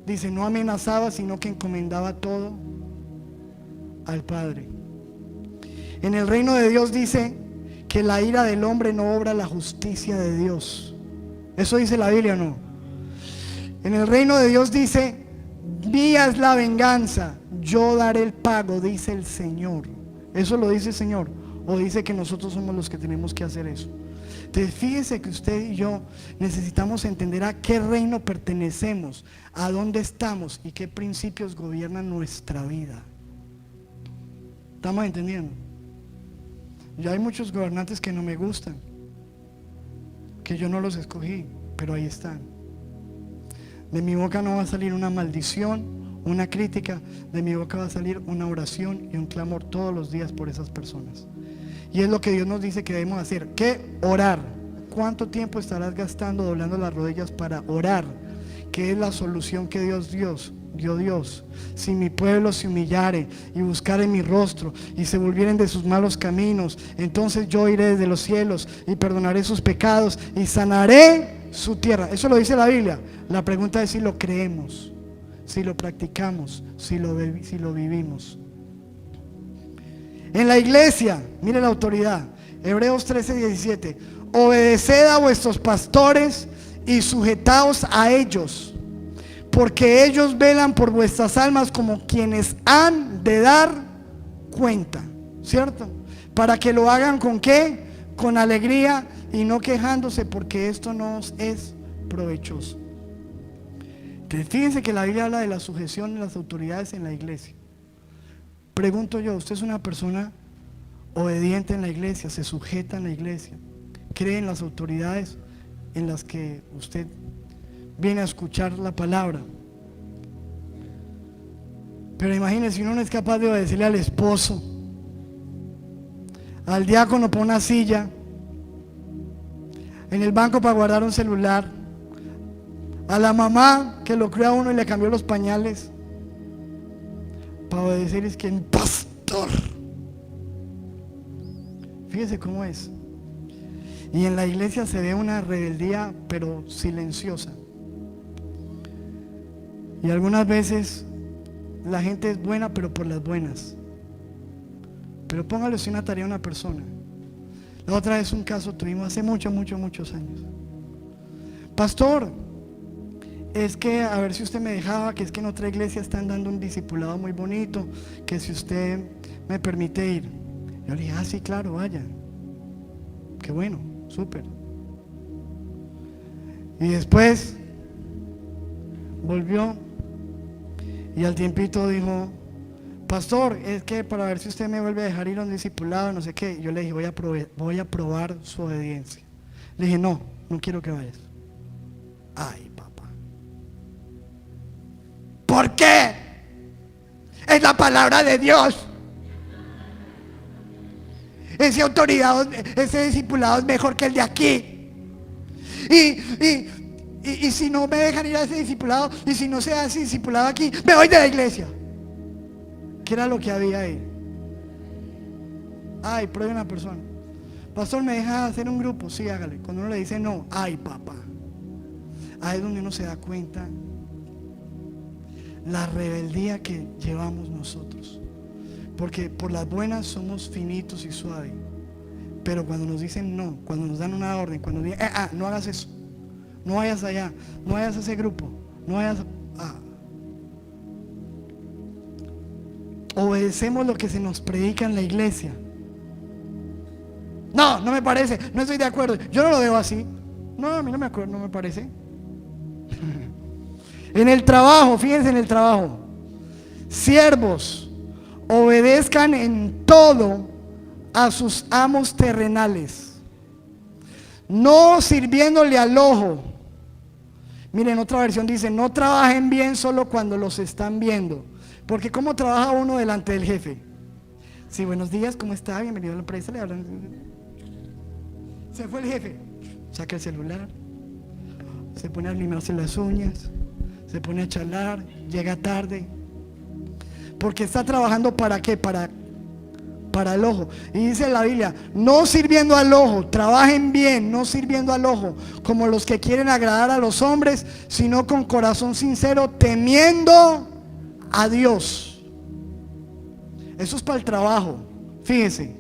Dice, no amenazaba, sino que encomendaba todo al Padre. En el reino de Dios dice que la ira del hombre no obra la justicia de Dios. Eso dice la Biblia, ¿no? En el reino de Dios dice, mía es la venganza, yo daré el pago, dice el Señor. ¿Eso lo dice el Señor? ¿O dice que nosotros somos los que tenemos que hacer eso? Entonces fíjese que usted y yo necesitamos entender a qué reino pertenecemos, a dónde estamos y qué principios gobiernan nuestra vida. ¿Estamos entendiendo? Ya hay muchos gobernantes que no me gustan, que yo no los escogí, pero ahí están. De mi boca no va a salir una maldición una crítica, de mi boca va a salir una oración y un clamor todos los días por esas personas. Y es lo que Dios nos dice que debemos hacer. ¿Qué? Orar. ¿Cuánto tiempo estarás gastando doblando las rodillas para orar? ¿Qué es la solución que Dios dio? Dios, si mi pueblo se humillare y buscare mi rostro y se volvieren de sus malos caminos, entonces yo iré desde los cielos y perdonaré sus pecados y sanaré su tierra. Eso lo dice la Biblia. La pregunta es si lo creemos, si lo practicamos, si lo vivimos. En la iglesia, mire la autoridad. Hebreos 13:17. Obedeced a vuestros pastores y sujetaos a ellos, porque ellos velan por vuestras almas como quienes han de dar cuenta, ¿cierto? Para que lo hagan ¿con qué? Con alegría y no quejándose, porque esto no os es provechoso. Entonces, fíjense que la Biblia habla de la sujeción de las autoridades en la iglesia. Pregunto yo, ¿usted es una persona obediente en la iglesia? ¿Se sujeta en la iglesia? ¿Cree en las autoridades en las que usted viene a escuchar la palabra? Pero imagínese, si uno no es capaz de obedecerle al esposo, al diácono para una silla, en el banco para guardar un celular, a la mamá que lo crió a uno y le cambió los pañales, para obedecer es que el pastor. Fíjese cómo es. Y en la iglesia se ve una rebeldía pero silenciosa. Y algunas veces la gente es buena pero por las buenas. Pero póngale usted una tarea a una persona. La otra vez un caso tuvimos hace muchos años. Pastor, es que a ver si usted me dejaba, que es que en otra iglesia están dando un discipulado muy bonito, que si usted me permite ir. Yo le dije, sí, claro, vaya. Qué bueno, súper. Y después volvió y al tiempito dijo, pastor, es que para ver si usted me vuelve a dejar ir a un discipulado, no sé qué. Yo le dije, voy a probar su obediencia. Le dije, no quiero que vayas. Ay, papá. ¿Por qué? Es la palabra de Dios. Ese discipulado es mejor que el de aquí. Y si no me dejan ir a ese discipulado, y si no se hace discipulado aquí, me voy de la iglesia. ¿Qué era lo que había ahí? Ay, pruebe una persona. Pastor, ¿me deja hacer un grupo? Sí, hágale. Cuando uno le dice no, ay, papá. Ahí es donde uno se da cuenta la rebeldía que llevamos nosotros. Porque por las buenas somos finitos y suaves, pero cuando nos dicen no, cuando nos dan una orden, cuando dicen no hagas eso, no vayas allá, no vayas a ese grupo, no vayas obedecemos lo que se nos predica en la iglesia. No me parece, no estoy de acuerdo, yo no lo veo así. No, a mí no me parece. En el trabajo, fíjense en el trabajo, siervos, obedezcan en todo a sus amos terrenales, no sirviéndole al ojo. Miren, otra versión dice, no trabajen bien solo cuando los están viendo. Porque ¿cómo trabaja uno delante del jefe? Sí, buenos días, ¿cómo está? Bienvenido a la empresa, le hablan. Se fue el jefe, saca el celular, se pone a limarse las uñas, se pone a charlar, llega tarde. Porque está trabajando ¿para qué? Para el ojo. Y dice la Biblia, no sirviendo al ojo, trabajen bien, no sirviendo al ojo, como los que quieren agradar a los hombres, sino con corazón sincero, temiendo a Dios. Eso es para el trabajo. Fíjense,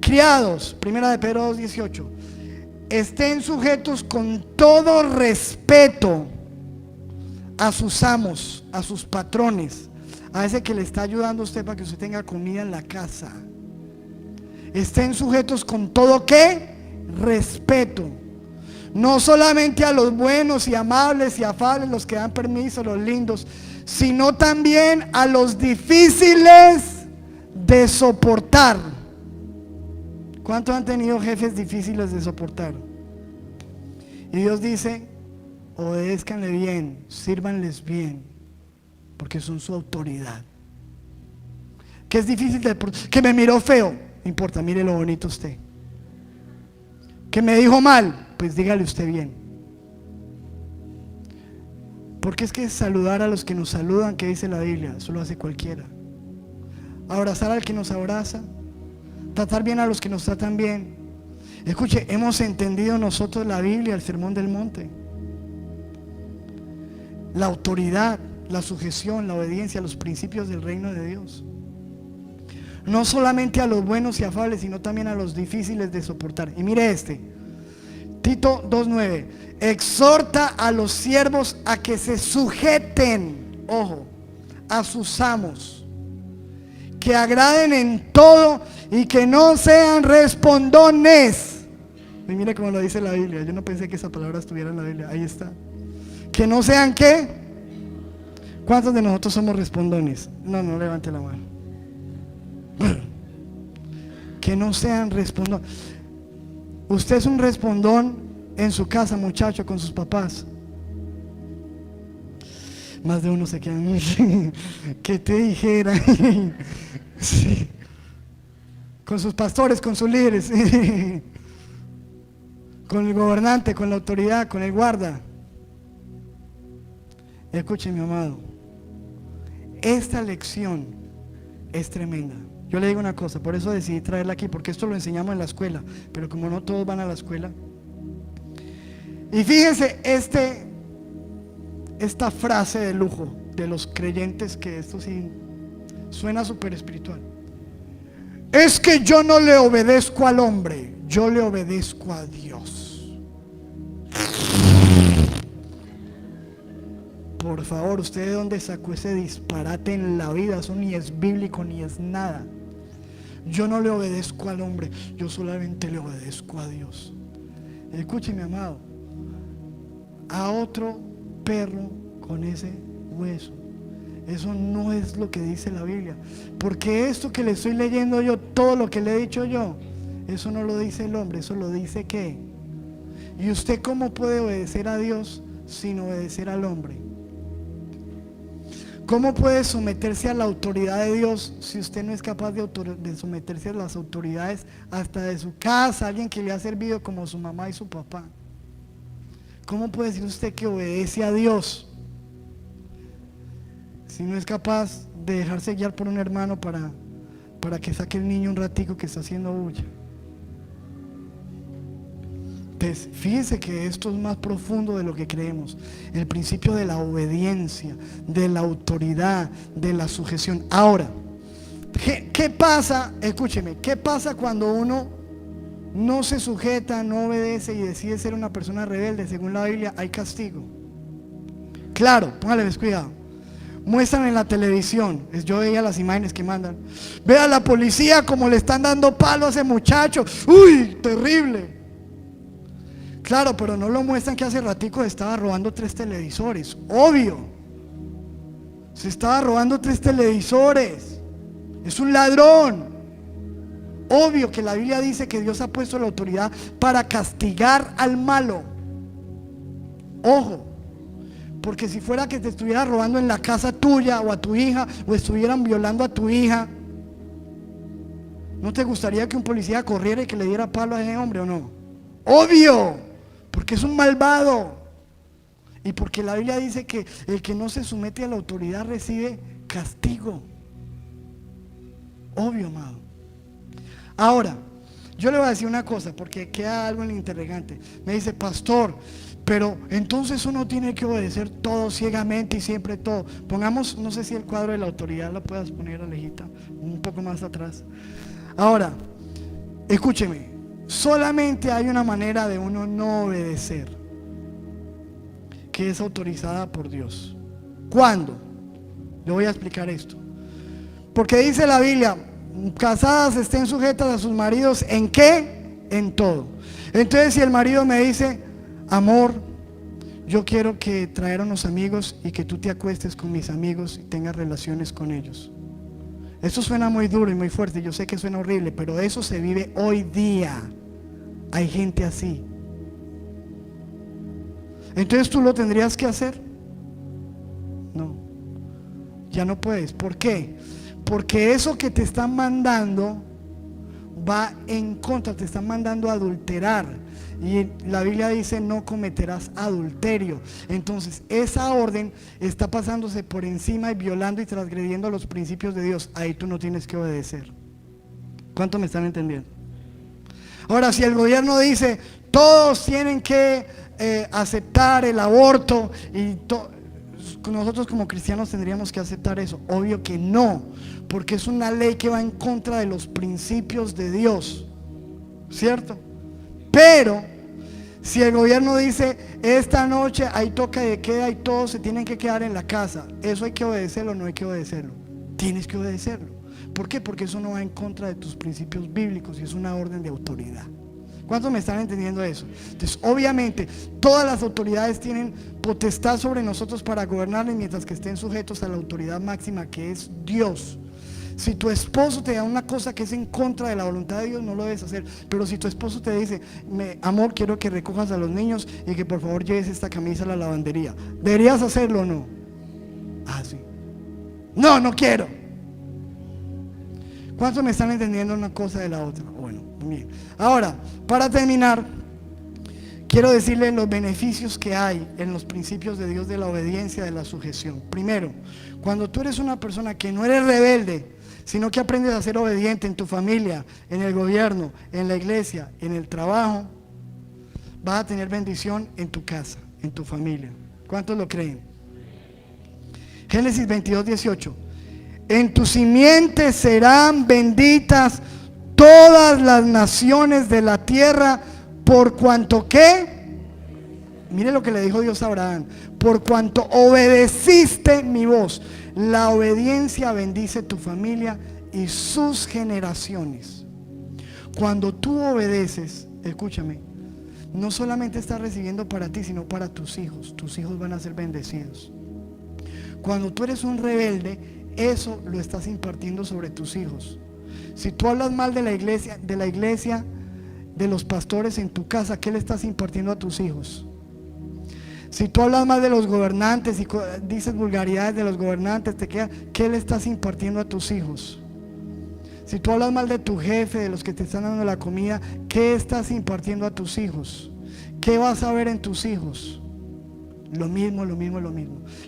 criados, 1 de Pedro 2:18, estén sujetos con todo respeto a sus amos, a sus patrones, a ese que le está ayudando a usted para que usted tenga comida en la casa. Estén sujetos con todo ¿qué? Respeto. No solamente a los buenos y amables y afables, los que dan permiso, los lindos, sino también a los difíciles de soportar. ¿Cuántos han tenido jefes difíciles de soportar? Y Dios dice, obedézcanle bien, sírvanles bien, porque son su autoridad. Que es difícil que me miró feo, no importa, mire lo bonito usted. Que me dijo mal, pues dígale usted bien. Porque es que saludar a los que nos saludan, que dice la Biblia, eso lo hace cualquiera. Abrazar al que nos abraza, tratar bien a los que nos tratan bien. Escuche, hemos entendido nosotros la Biblia, el Sermón del Monte. La autoridad, la sujeción, la obediencia a los principios del reino de Dios. No solamente a los buenos y afables, sino también a los difíciles de soportar. Y mire este, Tito 2:9, exhorta a los siervos a que se sujeten, ojo, a sus amos, que agraden en todo y que no sean respondones. Y mire cómo lo dice la Biblia, yo no pensé que esa palabra estuviera en la Biblia, ahí está. Que no sean ¿qué? ¿Cuántos de nosotros somos respondones? No levante la mano. Que no sean respondones. Usted es un respondón en su casa, muchacho, con sus papás. Más de uno se quedan que te dijera. Sí. Con sus pastores, con sus líderes, con el gobernante, con la autoridad, con el guarda. Escuche, mi amado, esta lección es tremenda. Yo le digo una cosa, por eso decidí traerla aquí, porque esto lo enseñamos en la escuela, pero como no todos van a la escuela. Y fíjense esta frase de lujo de los creyentes, que esto sí suena súper espiritual. Es que yo no le obedezco al hombre, yo le obedezco a Dios. Por favor, ¿usted de dónde sacó ese disparate en la vida? Eso ni es bíblico ni es nada. Yo no le obedezco al hombre, yo solamente le obedezco a Dios. Escúcheme, amado, a otro perro con ese hueso. Eso no es lo que dice la Biblia. Porque esto que le estoy leyendo yo, todo lo que le he dicho yo, eso no lo dice el hombre, eso lo dice ¿qué? ¿Y usted cómo puede obedecer a Dios sin obedecer al hombre? ¿Cómo puede someterse a la autoridad de Dios si usted no es capaz de someterse a las autoridades hasta de su casa, alguien que le ha servido como su mamá y su papá? ¿Cómo puede decir usted que obedece a Dios si no es capaz de dejarse guiar por un hermano para que saque el niño un ratico que está haciendo bulla? Entonces, fíjense que esto es más profundo de lo que creemos. El principio de la obediencia, de la autoridad, de la sujeción. Ahora, ¿qué pasa? Escúcheme, ¿qué pasa cuando uno no se sujeta, no obedece y decide ser una persona rebelde? Según la Biblia hay castigo. Claro, póngale cuidado. Muestran en la televisión, yo veía las imágenes que mandan. Vea a la policía como le están dando palo a ese muchacho. ¡Uy, terrible! Claro, pero no lo muestran que hace ratico estaba robando 3 televisores. Obvio. Se estaba robando 3 televisores. Es un ladrón. Obvio que la Biblia dice que Dios ha puesto la autoridad para castigar al malo. Ojo. Porque si fuera que te estuviera robando en la casa tuya o a tu hija, o estuvieran violando a tu hija, ¿no te gustaría que un policía corriera y que le diera palo a ese hombre o no? Obvio. Porque es un malvado. Y porque la Biblia dice que el que no se somete a la autoridad recibe castigo. Obvio, amado. Ahora, yo le voy a decir una cosa, porque queda algo en el interrogante. Me dice, pastor, pero entonces uno tiene que obedecer todo ciegamente y siempre todo. Pongamos, no sé si el cuadro de la autoridad lo puedas poner, Alejita, un poco más atrás. Ahora, escúcheme. Solamente hay una manera de uno no obedecer, que es autorizada por Dios. ¿Cuándo? Le voy a explicar esto. Porque dice la Biblia, casadas estén sujetas a sus maridos, ¿en qué? En todo. Entonces si el marido me dice, amor, yo quiero que traer a unos amigos y que tú te acuestes con mis amigos y tengas relaciones con ellos. Eso suena muy duro y muy fuerte, yo sé que suena horrible, pero eso se vive hoy día. Hay gente así. Entonces tú lo tendrías que hacer. No. ya no puedes. ¿Por qué? Porque eso que te están mandando va en contra, te están mandando a adulterar. Y la Biblia dice: no cometerás adulterio. Entonces esa orden está pasándose por encima y violando y transgrediendo los principios de Dios. Ahí tú no tienes que obedecer. ¿Cuánto me están entendiendo? Ahora, si el gobierno dice: todos tienen que aceptar el aborto, y nosotros como cristianos tendríamos que aceptar eso. Obvio que no, porque es una ley que va en contra de los principios de Dios, ¿cierto? Pero si el gobierno dice: esta noche hay toque de queda y todos se tienen que quedar en la casa, ¿eso hay que obedecerlo o no hay que obedecerlo? Tienes que obedecerlo. ¿Por qué? Porque eso no va en contra de tus principios bíblicos y es una orden de autoridad. ¿Cuántos me están entendiendo eso? Entonces, obviamente, todas las autoridades tienen potestad sobre nosotros para gobernarles, mientras que estén sujetos a la autoridad máxima, que es Dios. Si tu esposo te da una cosa que es en contra de la voluntad de Dios, no lo debes hacer. Pero si tu esposo te dice: amor, quiero que recojas a los niños y que por favor lleves esta camisa a la lavandería, ¿deberías hacerlo o no? Ah, sí. No, no quiero. ¿Cuántos me están entendiendo una cosa de la otra? Bueno, bien. Ahora, para terminar, quiero decirles los beneficios que hay en los principios de Dios de la obediencia, de la sujeción. Primero, cuando tú eres una persona que no eres rebelde, sino que aprendes a ser obediente en tu familia, en el gobierno, en la iglesia, en el trabajo, vas a tener bendición en tu casa, en tu familia. ¿Cuántos lo creen? Génesis 22:18. En tu simiente serán benditas todas las naciones de la tierra, por cuanto que, mire lo que le dijo Dios a Abraham: por cuanto obedeciste mi voz. La obediencia bendice tu familia y sus generaciones. Cuando tú obedeces, escúchame, no solamente estás recibiendo para ti, sino para tus hijos. Tus hijos van a ser bendecidos. Cuando tú eres un rebelde, eso lo estás impartiendo sobre tus hijos. Si tú hablas mal de la iglesia, de los pastores en tu casa, ¿qué le estás impartiendo a tus hijos? Si tú hablas mal de los gobernantes y dices vulgaridades de los gobernantes, ¿qué le estás impartiendo a tus hijos? Si tú hablas mal de tu jefe, de los que te están dando la comida, ¿qué estás impartiendo a tus hijos? ¿Qué vas a ver en tus hijos? Lo mismo.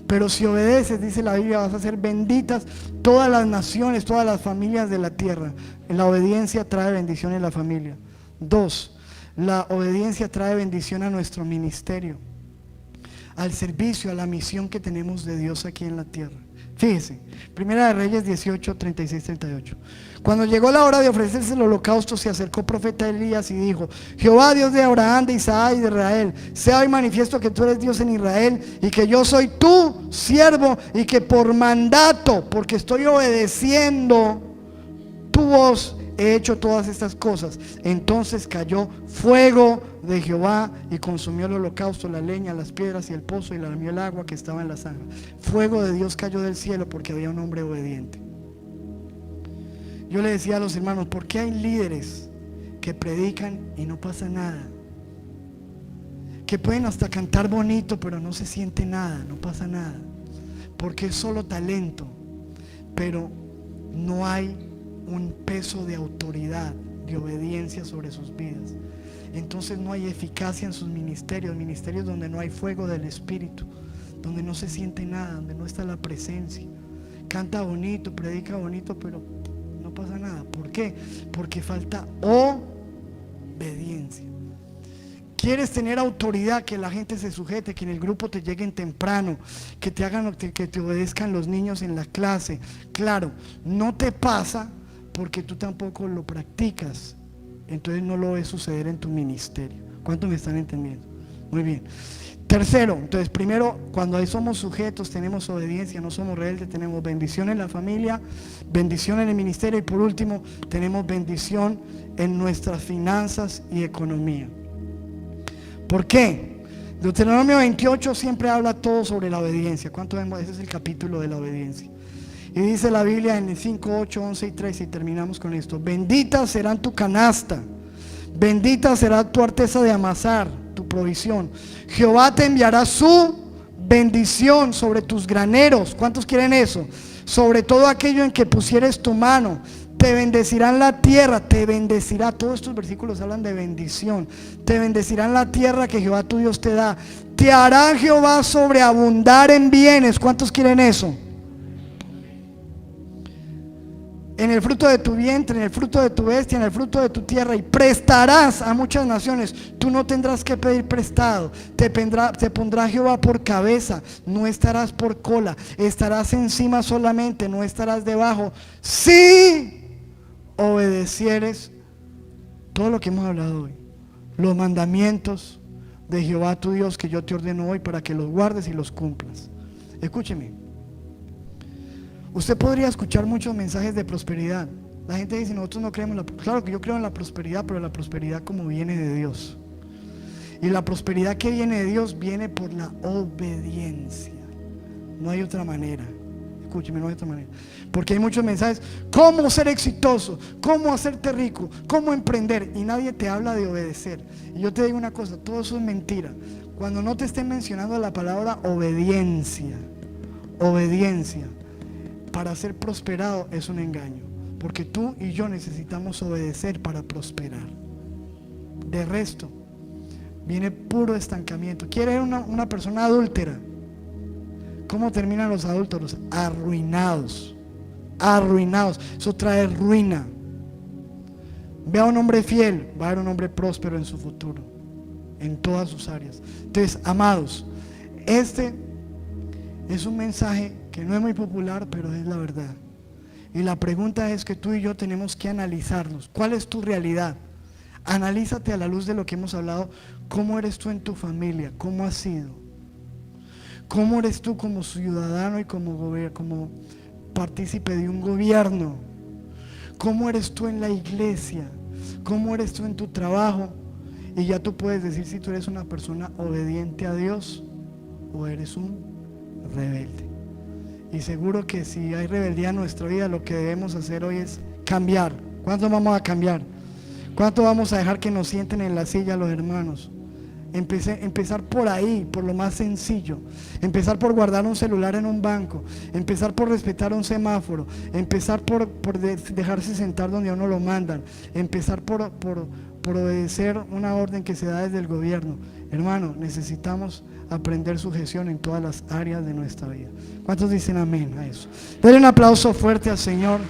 Pero si obedeces, dice la Biblia, vas a ser benditas todas las naciones, todas las familias de la tierra. La obediencia trae bendición en la familia. 2, la obediencia trae bendición a nuestro ministerio, al servicio, a la misión que tenemos de Dios aquí en la tierra. Fíjese, Primera de Reyes 18, 36, 38. Cuando llegó la hora de ofrecerse el holocausto, se acercó profeta Elías y dijo: Jehová, Dios de Abraham, de Isaac y de Israel, sea hoy manifiesto que tú eres Dios en Israel y que yo soy tu siervo, y que por mandato, porque estoy obedeciendo tu voz, he hecho todas estas cosas. Entonces cayó fuego de Jehová y consumió el holocausto, la leña, las piedras y el pozo, y lamió el agua que estaba en la zanja. Fuego de Dios cayó del cielo porque había un hombre obediente. Yo le decía a los hermanos: ¿por qué hay líderes que predican y no pasa nada? Que pueden hasta cantar bonito, pero no se siente nada, no pasa nada, porque es solo talento, pero no hay un peso de autoridad, de obediencia sobre sus vidas. Entonces no hay eficacia en sus ministerios donde no hay fuego del Espíritu, donde no se siente nada, donde no está la presencia. Canta bonito, predica bonito, pero no pasa nada. ¿Por qué? Porque falta obediencia. ¿Quieres tener autoridad? Que la gente se sujete, que en el grupo te lleguen temprano, que te hagan, que te obedezcan los niños en la clase. Claro, no te pasa porque tú tampoco lo practicas, entonces no lo ves suceder en tu ministerio. ¿Cuántos me están entendiendo? Muy bien. Tercero, entonces primero, cuando ahí somos sujetos, tenemos obediencia, no somos rebeldes, tenemos bendición en la familia, bendición en el ministerio, y por último tenemos bendición en nuestras finanzas y economía. ¿Por qué? Deuteronomio 28 siempre habla todo sobre la obediencia. ¿Cuánto vemos? Ese es el capítulo de la obediencia. Y dice la Biblia en el 5, 8, 11 y 13, y terminamos con esto: bendita será tu canasta, bendita será tu arteza de amasar, tu provisión. Jehová te enviará su bendición sobre tus graneros. ¿Cuántos quieren eso? sobre todo aquello en que pusieres tu mano. Te bendecirán la tierra, te bendecirá. Todos estos versículos hablan de bendición. Te bendecirán la tierra que Jehová tu Dios te da. Te hará Jehová sobreabundar en bienes. ¿Cuántos quieren eso? En el fruto de tu vientre, en el fruto de tu bestia, en el fruto de tu tierra, y prestarás a muchas naciones. Tú no tendrás que pedir prestado. Te pondrá Jehová por cabeza, no estarás por cola. Estarás encima solamente, no estarás debajo. Si obedecieres todo lo que hemos hablado hoy, los mandamientos de Jehová tu Dios que yo te ordeno hoy, para que los guardes y los cumplas. Escúcheme. Usted podría escuchar muchos mensajes de prosperidad. La gente dice, nosotros no creemos claro que yo creo en la prosperidad, pero la prosperidad como viene de Dios. Y la prosperidad que viene de Dios viene por la obediencia. No hay otra manera. Escúcheme, no hay otra manera. Porque hay muchos mensajes, cómo ser exitoso, cómo hacerte rico, cómo emprender, y nadie te habla de obedecer. Y yo te digo una cosa, todo eso es mentira. Cuando no te estén mencionando la palabra obediencia, para ser prosperado es un engaño, porque tú y yo necesitamos obedecer para prosperar. De resto viene puro estancamiento. ¿Quiere una persona adúltera? ¿Cómo terminan los adúlteros? Arruinados. Eso trae ruina. Ve a un hombre fiel, va a haber un hombre próspero en su futuro, en todas sus áreas. Entonces, amados, este es un mensaje que no es muy popular, pero es la verdad. Y la pregunta es que tú y yo tenemos que analizarnos. ¿Cuál es tu realidad? Analízate a la luz de lo que hemos hablado. ¿Cómo eres tú en tu familia? ¿Cómo has sido? ¿Cómo eres tú como ciudadano y como partícipe de un gobierno? ¿Cómo eres tú en la iglesia? ¿Cómo eres tú en tu trabajo? Y ya tú puedes decir si tú eres una persona obediente a Dios o eres un rebelde. Y seguro que si hay rebeldía en nuestra vida, lo que debemos hacer hoy es cambiar. ¿Cuánto vamos a cambiar? ¿Cuánto vamos a dejar que nos sienten en la silla los hermanos? Empezar por ahí, por lo más sencillo. Empezar por guardar un celular en un banco. Empezar por respetar un semáforo. Empezar por dejarse sentar donde a uno lo mandan. Empezar por obedecer una orden que se da desde el gobierno. Hermano, necesitamos aprender sujeción en todas las áreas de nuestra vida. ¿Cuántos dicen amén a eso? Denle un aplauso fuerte al Señor.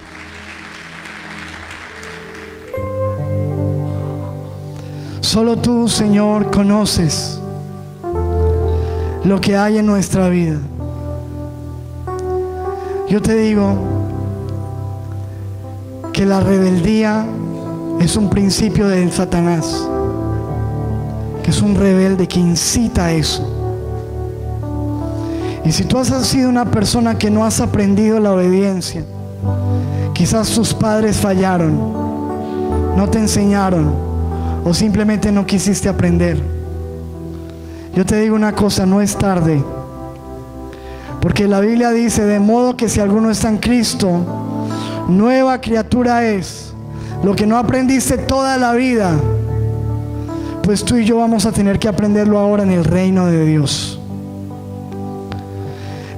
Solo tú, Señor, conoces lo que hay en nuestra vida. Yo te digo que la rebeldía es un principio de Satanás, que es un rebelde que incita a eso. Y si tú has sido una persona que no has aprendido la obediencia, quizás tus padres fallaron, no te enseñaron, o simplemente no quisiste aprender. Yo te digo una cosa, no es tarde, porque la Biblia dice, de modo que si alguno está en Cristo, nueva criatura es. Lo que no aprendiste toda la vida, pues tú y yo vamos a tener que aprenderlo ahora en el reino de Dios.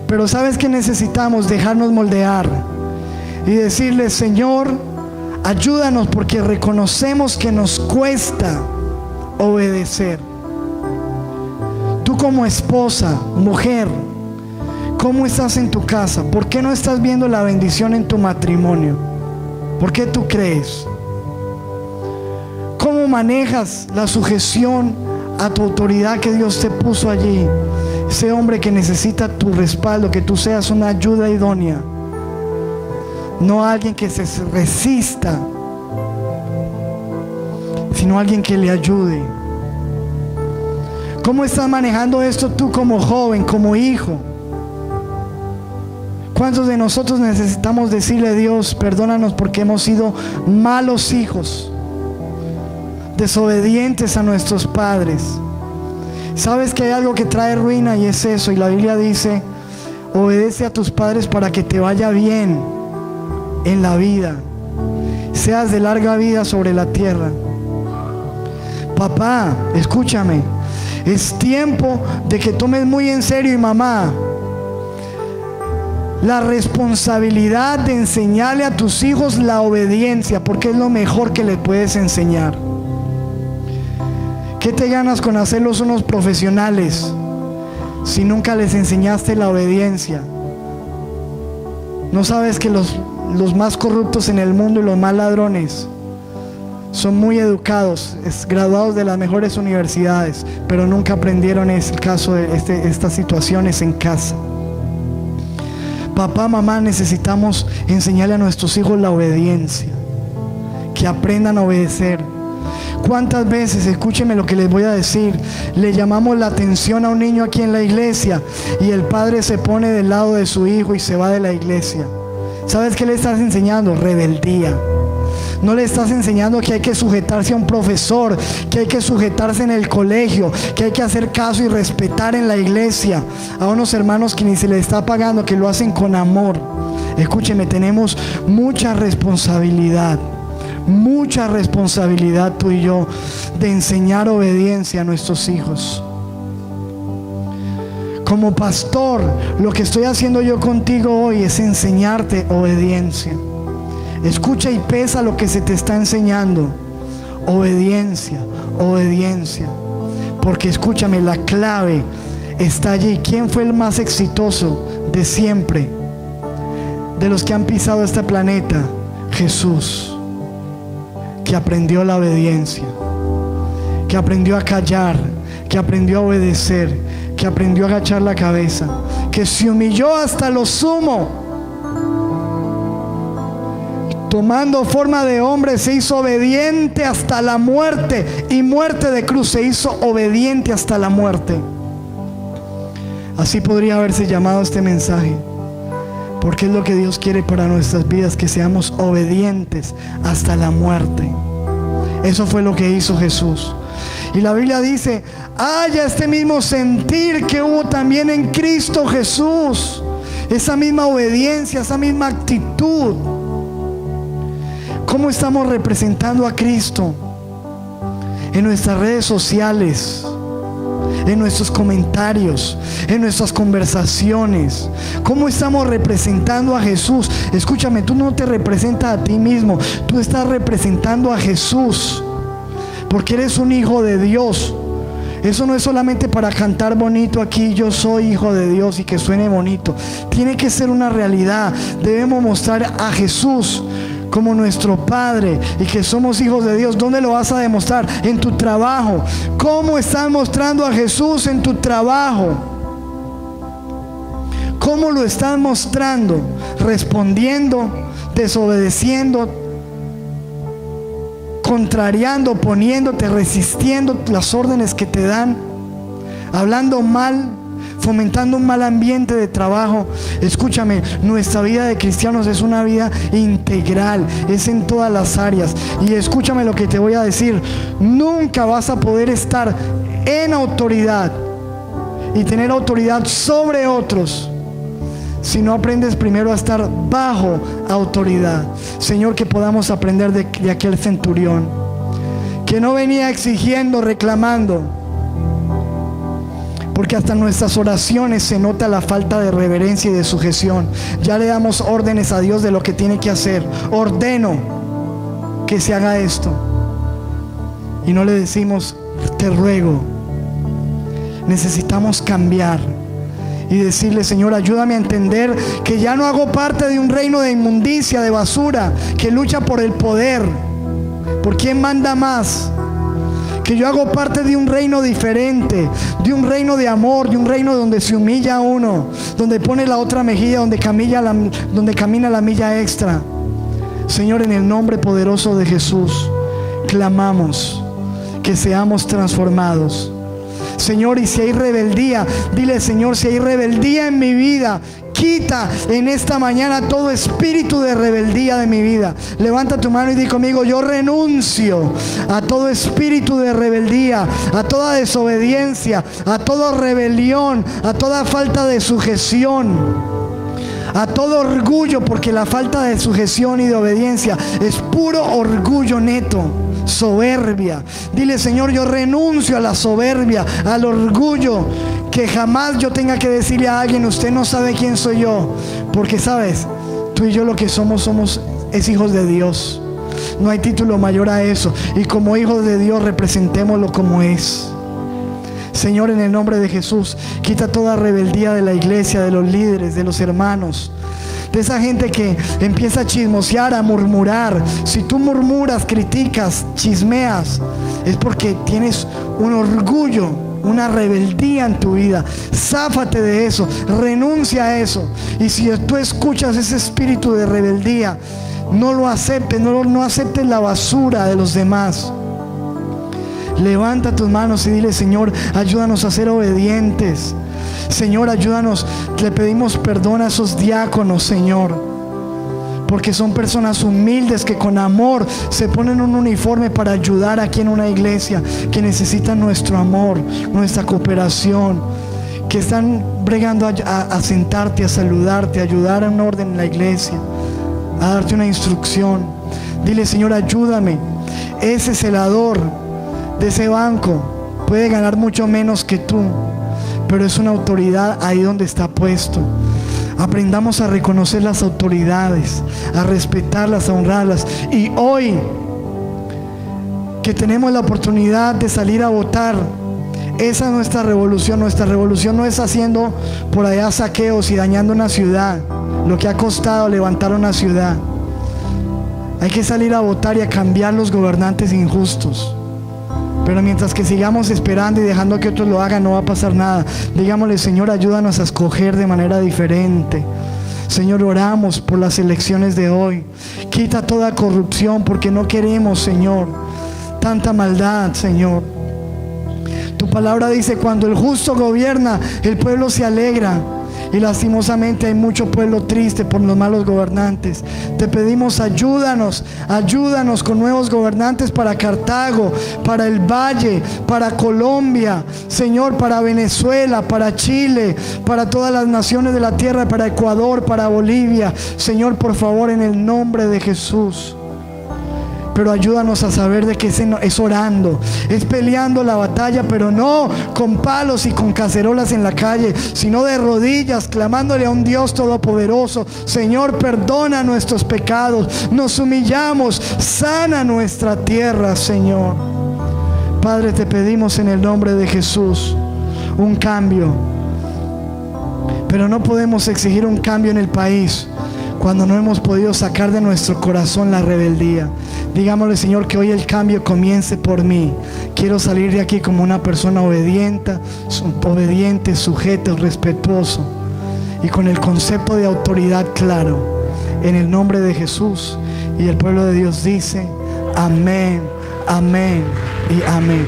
Pero ¿sabes qué necesitamos? Dejarnos moldear y decirle, Señor, ayúdanos, porque reconocemos que nos cuesta obedecer. Tú como esposa, mujer, ¿cómo estás en tu casa? ¿Por qué no estás viendo la bendición en tu matrimonio? ¿Por qué tú crees? ¿Cómo manejas la sujeción a tu autoridad que Dios te puso allí? Ese hombre que necesita tu respaldo, que tú seas una ayuda idónea, no alguien que se resista, sino alguien que le ayude. ¿Cómo estás manejando esto tú como joven, como hijo? ¿Cuántos de nosotros necesitamos decirle a Dios, perdónanos porque hemos sido malos hijos, desobedientes a nuestros padres? Sabes que hay algo que trae ruina y es eso, y la Biblia dice, obedece a tus padres para que te vaya bien en la vida, seas de larga vida sobre la tierra. Papá, escúchame, es tiempo de que tomes muy en serio, y mamá, la responsabilidad de enseñarle a tus hijos la obediencia, porque es lo mejor que les puedes enseñar. ¿Qué te ganas con hacerlos unos profesionales si nunca les enseñaste la obediencia? ¿No sabes que los más corruptos en el mundo y los más ladrones son muy educados, graduados de las mejores universidades, pero nunca aprendieron el caso de estas situaciones en casa? Papá, mamá, necesitamos enseñarle a nuestros hijos la obediencia, que aprendan a obedecer. ¿Cuántas veces, escúcheme lo que les voy a decir, le llamamos la atención a un niño aquí en la iglesia y el padre se pone del lado de su hijo y se va de la iglesia? ¿Sabes qué le estás enseñando? Rebeldía. No le estás enseñando que hay que sujetarse a un profesor, que hay que sujetarse en el colegio, que hay que hacer caso y respetar en la iglesia a unos hermanos que ni se les está pagando, que lo hacen con amor. Escúcheme, tenemos mucha responsabilidad tú y yo de enseñar obediencia a nuestros hijos. Como pastor, lo que estoy haciendo yo contigo hoy es enseñarte obediencia. Escucha y pesa lo que se te está enseñando. Obediencia, obediencia. Porque escúchame, la clave está allí. ¿Quién fue el más exitoso de siempre, de los que han pisado este planeta? Jesús, que aprendió la obediencia, que aprendió a callar, que aprendió a obedecer, que aprendió a agachar la cabeza, que se humilló hasta lo sumo. Tomando forma de hombre, se hizo obediente hasta la muerte, y muerte de cruz. Se hizo obediente hasta la muerte. Así podría haberse llamado este mensaje, porque es lo que Dios quiere para nuestras vidas, que seamos obedientes hasta la muerte. Eso fue lo que hizo Jesús. Y la Biblia dice: haya este mismo sentir que hubo también en Cristo Jesús. Esa misma obediencia, esa misma actitud. ¿Cómo estamos representando a Cristo en nuestras redes sociales, en nuestros comentarios, en nuestras conversaciones? ¿Cómo estamos representando a Jesús? Escúchame, tú no te representas a ti mismo, tú estás representando a Jesús, porque eres un hijo de Dios. Eso no es solamente para cantar bonito aquí, yo soy hijo de Dios, y que suene bonito. Tiene que ser una realidad. Debemos mostrar a Jesús como nuestro Padre y que somos hijos de Dios. ¿Dónde lo vas a demostrar? En tu trabajo. ¿Cómo estás mostrando a Jesús en tu trabajo? ¿Cómo lo estás mostrando? Respondiendo, desobedeciendo, contrariando, oponiéndote, resistiendo las órdenes que te dan, hablando mal, fomentando un mal ambiente de trabajo. Escúchame, nuestra vida de cristianos es una vida integral, es en todas las áreas. Y escúchame lo que te voy a decir: nunca vas a poder estar en autoridad y tener autoridad sobre otros si no aprendes primero a estar bajo autoridad. Señor, que podamos aprender de aquel centurión que no venía exigiendo, reclamando, porque hasta en nuestras oraciones se nota la falta de reverencia y de sujeción. Ya le damos órdenes a Dios de lo que tiene que hacer. Ordeno que se haga esto, y no le decimos te ruego. Necesitamos cambiar y decirle: Señor, ayúdame a entender que ya no hago parte de un reino de inmundicia, de basura, que lucha por el poder, por quién manda más. Que yo hago parte de un reino diferente, de un reino de amor, de un reino donde se humilla a uno, donde pone la otra mejilla, donde camina la milla extra. Señor, en el nombre poderoso de Jesús, clamamos que seamos transformados. Señor, y si hay rebeldía, dile: Señor, si hay rebeldía en mi vida, quita en esta mañana todo espíritu de rebeldía de mi vida. Levanta tu mano y di conmigo: yo renuncio a todo espíritu de rebeldía, a toda desobediencia, a toda rebelión, a toda falta de sujeción, a todo orgullo, porque la falta de sujeción y de obediencia es puro orgullo neto. soberbia. Dile: Señor, yo renuncio a la soberbia, al orgullo. Que jamás yo tenga que decirle a alguien: usted no sabe quién soy yo. Porque sabes, tú y yo lo que somos es hijos de Dios. No hay título mayor a eso. Y como hijos de Dios, representémoslo como es. Señor, en el nombre de Jesús, quita toda rebeldía de la iglesia, de los líderes, de los hermanos, de esa gente que empieza a chismosear, a murmurar. Si tú murmuras, criticas, chismeas, es porque tienes un orgullo, una rebeldía en tu vida. Záfate de eso, renuncia a eso. Y si tú escuchas ese espíritu de rebeldía, no lo aceptes, no aceptes la basura de los demás. Levanta tus manos y dile: Señor, ayúdanos a ser obedientes. Señor, ayúdanos. Le pedimos perdón a esos diáconos, Señor, porque son personas humildes que con amor se ponen un uniforme para ayudar aquí en una iglesia que necesita nuestro amor, nuestra cooperación, que están bregando a sentarte, a saludarte, a ayudar a un orden en la iglesia, a darte una instrucción. Dile: Señor, ayúdame. Ese celador de ese banco puede ganar mucho menos que tú, pero es una autoridad ahí donde está puesto. Aprendamos a reconocer las autoridades, a respetarlas, a honrarlas. Y hoy que tenemos la oportunidad de salir a votar, esa es nuestra revolución. Nuestra revolución no es haciendo por allá saqueos y dañando una ciudad, lo que ha costado levantar una ciudad. Hay que salir a votar y a cambiar los gobernantes injustos. Pero mientras que sigamos esperando y dejando que otros lo hagan, no va a pasar nada. Digámosle: Señor, ayúdanos a escoger de manera diferente. Señor, oramos por las elecciones de hoy. Quita toda corrupción, porque no queremos, Señor, tanta maldad, Señor. Tu palabra dice: cuando el justo gobierna, el pueblo se alegra. Y lastimosamente hay mucho pueblo triste por los malos gobernantes. Te pedimos: ayúdanos con nuevos gobernantes para Cartago, para el Valle, para Colombia, Señor, para Venezuela, para Chile, para todas las naciones de la tierra, para Ecuador, para Bolivia. Señor, por favor, en el nombre de Jesús. Pero ayúdanos a saber de qué es orando, es peleando la batalla, pero no con palos y con cacerolas en la calle, sino de rodillas, clamándole a un Dios todopoderoso. Señor, perdona nuestros pecados, nos humillamos, sana nuestra tierra, Señor. Padre, te pedimos en el nombre de Jesús un cambio, pero no podemos exigir un cambio en el país cuando no hemos podido sacar de nuestro corazón la rebeldía. Digámosle: Señor, que hoy el cambio comience por mí. Quiero salir de aquí como una persona obediente, sujeto, respetuoso y con el concepto de autoridad claro. En el nombre de Jesús. Y el pueblo de Dios dice: amén, amén y amén.